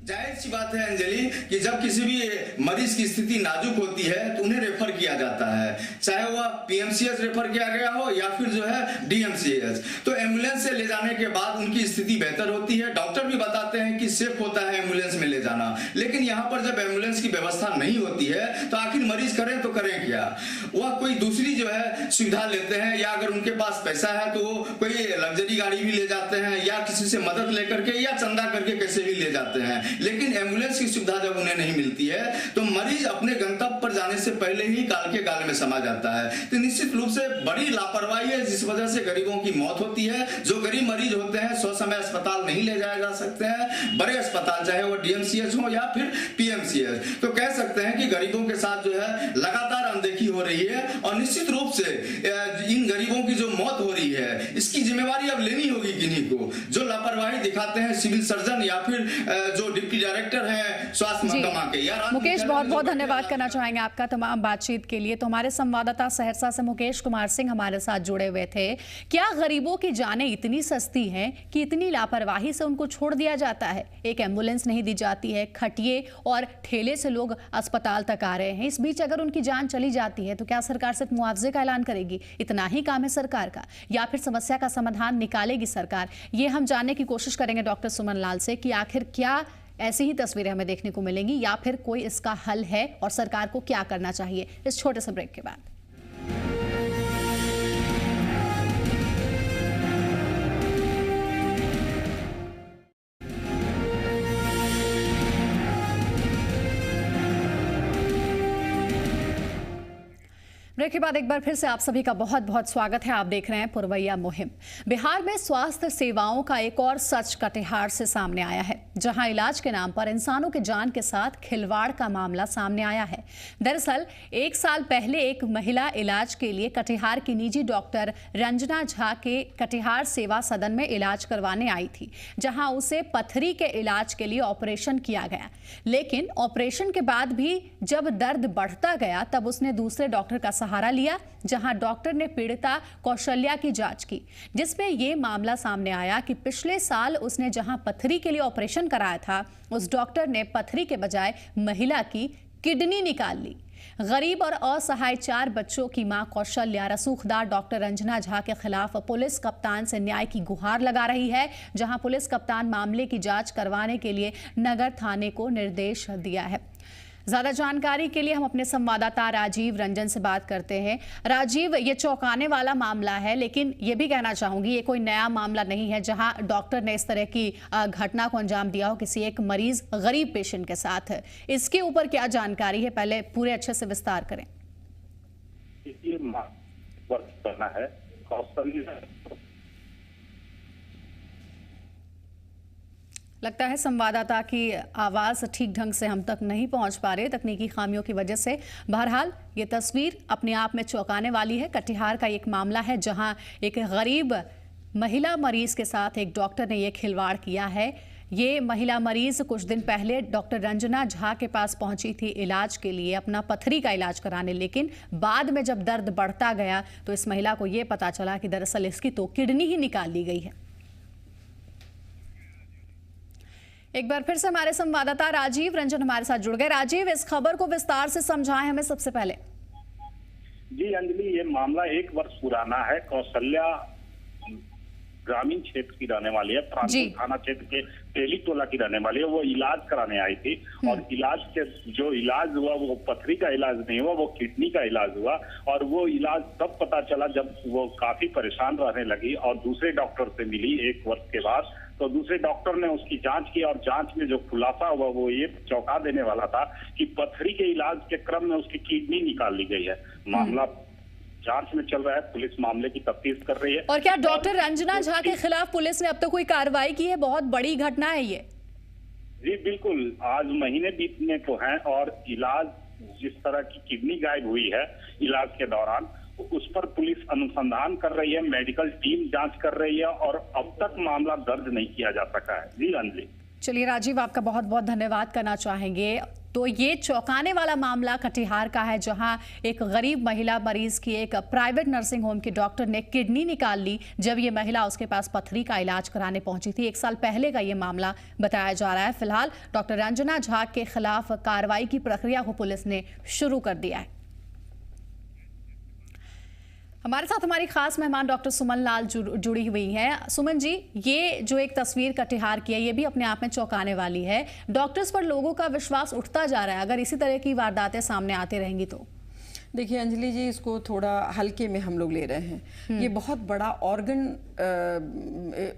जाहिर सी बात है अंजलि कि जब किसी भी मरीज की स्थिति नाजुक होती है तो उन्हें रेफर किया जाता है, चाहे वह पीएमसीएच रेफर किया गया हो या फिर जो है डीएमसीएच। तो एम्बुलेंस से ले जाने के बाद उनकी स्थिति बेहतर होती है। डॉक्टर भी बताते हैं कि सेफ होता है एम्बुलेंस में ले जाना। लेकिन यहाँ पर जब एम्बुलेंस की व्यवस्था नहीं होती है तो आखिर मरीज करें तो करें क्या? वह कोई दूसरी जो है सुविधा लेते हैं, या अगर उनके पास पैसा है तो वो कोई लग्जरी गाड़ी भी ले जाते हैं, या किसी से मदद लेकर के या चंदा करके कैसे भी ले जाते हैं। लेकिन एम्बुलेंस की सुविधा जब उन्हें नहीं मिलती है तो मरीज अपने गंतव्य पर जाने से पहले ही काल के गाल में समा जाता है। तो निश्चित रूप से बड़ी लापरवाही है जिस वजह से गरीबों की मौत होती है। जो गरीब मरीज होते हैं सौ समय अस्पताल नहीं ले जाए जा सकते हैं। बड़े अस्पताल चाहे वो डीएमसीएच हो या फिर पीएमसीएच, तो कह सकते हैं कि गरीबों के साथ जो है लगातार अनदेखी हो रही है। और निश्चित रूप से इन गरीबों की जो मौत हो रही है इसकी जिम्मेवारी अब लेनी होगी किन्हीं को। जो लापरवाही दिखाते हैं सिविल सर्जन या फिर जो डिप्टी डायरेक्टर है स्वास्थ्य महकमा के। मुकेश बहुत बहुत धन्यवाद करना चाहेंगे आपका तमाम बातचीत के लिए। तो हमारे संवाददाता सहरसा से मुकेश कुमार सिंह हमारे साथ जुड़े हुए थे। क्या गरीबों की जानें इतनी सस्ती हैं कि इतनी लापरवाही से उनको छोड़ दिया जाता है? एक एम्बुलेंस नहीं दी जाती है, खटिए और ठेले से लोग अस्पताल तक आ रहे हैं। इस बीच अगर उनकी जान चली जाती है तो क्या सरकार सिर्फ मुआवजे का ऐलान करेगी? इतना ही काम है सरकार का, या फिर समस्या का समाधान निकालेगी सरकार? ये हम जानने की कोशिश करेंगे डॉक्टर सुमन लाल से कि आखिर क्या ऐसी ही तस्वीरें हमें देखने को मिलेंगी या फिर कोई इसका हल है और सरकार को क्या करना चाहिए इस छोटे से ब्रेक के बाद। ब्रेक के बाद एक बार फिर से आप सभी का बहुत बहुत स्वागत है। आप देख रहे हैं पुरवैया मुहिम। बिहार में स्वास्थ्य सेवाओं का एक और सच कटिहार से सामने आया है, जहां इलाज के नाम पर इंसानों के जान के साथ खिलवाड़ का मामला सामने आया है। दरअसल 1 साल पहले एक महिला इलाज के लिए कटिहार की निजी डॉक्टर रंजना झा के कटिहार सेवा सदन में इलाज करवाने आई थी, जहां उसे पथरी के इलाज के लिए ऑपरेशन किया गया। लेकिन ऑपरेशन के बाद भी जब दर्द बढ़ता गया तब उसने दूसरे डॉक्टर का सहारा लिया, जहां डॉक्टर ने पीड़िता कौशल्या की जांच की, जिसमें यह मामला सामने आया कि पिछले साल उसने जहां पथरी के लिए ऑपरेशन कराया था, उस डॉक्टर ने पथरी के बजाय महिला की किडनी निकाल ली। गरीब और असहाय 4 बच्चों की मां कौशल्या रसूखदार डॉक्टर रंजना झा के खिलाफ पुलिस कप्तान से न्याय की गुहार लगा रही है, जहां पुलिस कप्तान मामले की जांच करवाने के लिए नगर थाने को निर्देश दिया है। ज्यादा जानकारी के लिए हम अपने संवाददाता राजीव रंजन से बात करते हैं। राजीव, ये चौंकाने वाला मामला है, लेकिन ये भी कहना चाहूंगी ये कोई नया मामला नहीं है जहां डॉक्टर ने इस तरह की घटना को अंजाम दिया हो किसी एक मरीज गरीब पेशेंट के साथ। इसके ऊपर क्या जानकारी है, पहले पूरे अच्छे से विस्तार करें। ये करना है लगता है संवाददाता की आवाज ठीक ढंग से हम तक नहीं पहुंच पा रहे तकनीकी खामियों की वजह से। बहरहाल ये तस्वीर अपने आप में चौंकाने वाली है। कटिहार का एक मामला है जहां एक गरीब महिला मरीज के साथ एक डॉक्टर ने ये खिलवाड़ किया है। ये महिला मरीज कुछ दिन पहले डॉक्टर रंजना झा के पास पहुंची थी इलाज के लिए, अपना पथरी का इलाज कराने, लेकिन बाद में जब दर्द बढ़ता गया तो इस महिला को ये पता चला कि दरअसल इसकी तो किडनी ही निकाल ली गई है। एक बार फिर से हमारे संवाददाता राजीव रंजन हमारे साथ जुड़ गए। राजीव, इस खबर को विस्तार से समझाएं हमें सबसे पहले। जी अंजलि, ये मामला 1 वर्ष पुराना है। कौशल्या ग्रामीण क्षेत्र की रहने वाली है, प्रांतपुर थाना क्षेत्र के तेली टोला की रहने वाली है। वो इलाज कराने आई थी और इलाज के जो इलाज हुआ वो पथरी का इलाज नहीं हुआ, वो किडनी का इलाज हुआ। और वो इलाज तब पता चला जब वो काफी परेशान रहने लगी और दूसरे डॉक्टर से मिली 1 वर्ष के बाद। तो दूसरे डॉक्टर ने उसकी जांच की और जांच में जो खुलासा हुआ वो ये चौंका देने वाला था कि पथरी के इलाज के क्रम में उसकी किडनी निकाल ली गई है। मामला जांच में चल रहा है, पुलिस मामले की तफ्तीश कर रही है। और क्या डॉक्टर रंजना झा के खिलाफ पुलिस ने अब तक कोई कार्रवाई की है? बहुत बड़ी घटना है ये। जी बिल्कुल, आज महीने बीतने को हैं और इलाज जिस तरह की किडनी गायब हुई है इलाज के दौरान, उस पर पुलिस अनुसंधान कर रही है, मेडिकल टीम जांच कर रही है और अब तक मामला दर्ज नहीं किया जा सका है। जी अंजलि। चलिए राजीव, आपका बहुत बहुत धन्यवाद करना चाहेंगे। तो ये चौंकाने वाला मामला कटिहार का है, जहां एक गरीब महिला मरीज की एक प्राइवेट नर्सिंग होम के डॉक्टर ने किडनी निकाल ली जब ये महिला उसके पास पथरी का इलाज कराने पहुंची थी। 1 साल पहले का ये मामला बताया जा रहा है। फिलहाल डॉक्टर रंजना झा के खिलाफ कार्रवाई की प्रक्रिया को पुलिस ने शुरू कर दिया है। हमारे साथ हमारी खास मेहमान डॉक्टर सुमन लाल जुड़ी हुई हैं। सुमन जी, ये जो एक तस्वीर कटिहार की है ये भी अपने आप में चौंकाने वाली है। डॉक्टर्स पर लोगों का विश्वास उठता जा रहा है, अगर इसी तरह की वारदातें सामने आती रहेंगी तो। देखिए अंजलि जी, इसको थोड़ा हल्के में हम लोग ले रहे हैं। ये बहुत बड़ा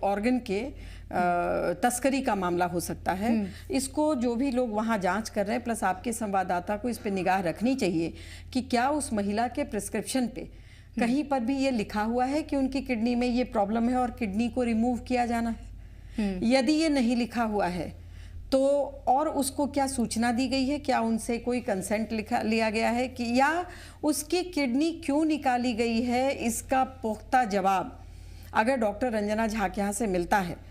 ऑर्गन के तस्करी का मामला हो सकता है। इसको जो भी लोग वहाँ जांच कर रहे हैं, प्लस आपके संवाददाता को इस पे निगाह रखनी चाहिए कि क्या उस महिला के प्रिस्क्रिप्शन पे कहीं पर भी ये लिखा हुआ है कि उनकी किडनी में ये प्रॉब्लम है और किडनी को रिमूव किया जाना है। यदि ये नहीं लिखा हुआ है तो और उसको क्या सूचना दी गई है, क्या उनसे कोई कंसेंट लिया गया है कि या उसकी किडनी क्यों निकाली गई है, इसका पुख्ता जवाब अगर डॉक्टर रंजना झा के यहाँ से मिलता है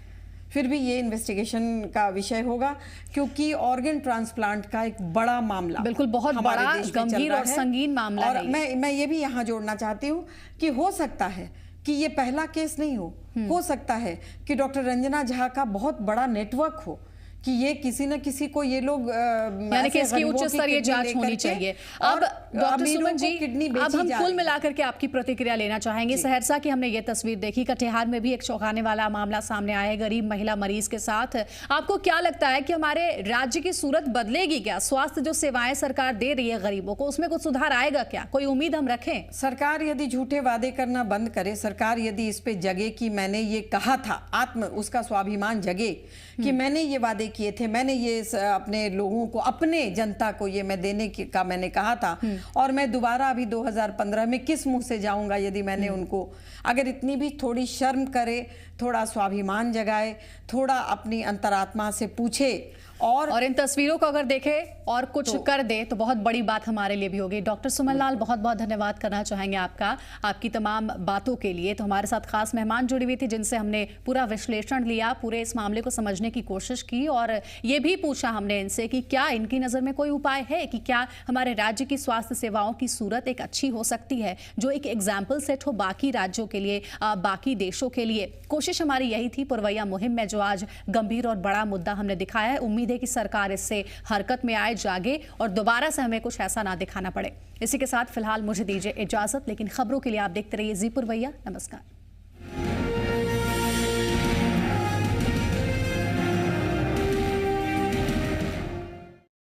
फिर भी ये इन्वेस्टिगेशन का विषय होगा, क्योंकि ऑर्गन ट्रांसप्लांट का एक बड़ा मामला, बिल्कुल बहुत बड़ा गंभीर और संगीन मामला है। और मैं ये भी यहाँ जोड़ना चाहती हूँ कि हो सकता है कि ये पहला केस नहीं हो सकता है कि डॉक्टर रंजना झा का बहुत बड़ा नेटवर्क हो, कि ये किसी न किसी को ये लोग यानी कि इसकी उच्च स्तरीय जांच होनी चाहिए। अब डॉक्टर सुमन जी, अब हम कुल मिलाकर के आपकी प्रतिक्रिया लेना चाहेंगे। सहरसा की हमने ये तस्वीर देखी, कटिहार में भी एक चौंकाने वाला मामला सामने आया है गरीब महिला मरीज के साथ। आपको क्या लगता है कि हमारे राज्य की सूरत बदलेगी क्या? स्वास्थ्य जो सेवाएं सरकार दे रही है गरीबों को, उसमें कुछ सुधार आएगा क्या? कोई उम्मीद हम रखें? सरकार यदि झूठे वादे करना बंद करे, सरकार यदि इस पे जगे कि मैंने ये कहा था, उसका स्वाभिमान जगे कि मैंने ये वादे वादे किए थे, मैंने ये अपने लोगों को, अपने जनता को ये मैं देने का मैंने कहा था, और मैं दोबारा अभी 2015 में किस मुंह से जाऊंगा यदि मैंने उनको, अगर इतनी भी थोड़ी शर्म करे, थोड़ा स्वाभिमान जगाए, थोड़ा अपनी अंतरात्मा से पूछे और इन तस्वीरों को अगर देखे और कुछ कर दे तो बहुत बड़ी बात हमारे लिए भी होगी। डॉक्टर सुमन लाल, बहुत बहुत धन्यवाद करना चाहेंगे आपका, आपकी तमाम बातों के लिए। तो हमारे साथ खास मेहमान जुड़ी हुई थी जिनसे हमने पूरा विश्लेषण लिया, पूरे इस मामले को समझने की कोशिश की और ये भी पूछा हमने इनसे कि क्या इनकी नज़र में कोई उपाय है कि क्या हमारे राज्य की स्वास्थ्य सेवाओं की सूरत एक अच्छी हो सकती है, जो एक एग्जाम्पल सेट हो बाकी राज्यों के लिए, बाकी देशों के लिए। कोशिश हमारी यही थी पुरवैया मुहिम में, जो आज गंभीर और बड़ा मुद्दा हमने दिखाया है। उम्मीद है कि सरकार इससे हरकत में आए, जागे और दोबारा से हमें कुछ ऐसा ना दिखाना पड़े। इसी के साथ फिलहाल मुझे दीजिए इजाजत, लेकिन खबरों के लिए आप देखते रहिए जी पुरवैया। नमस्कार।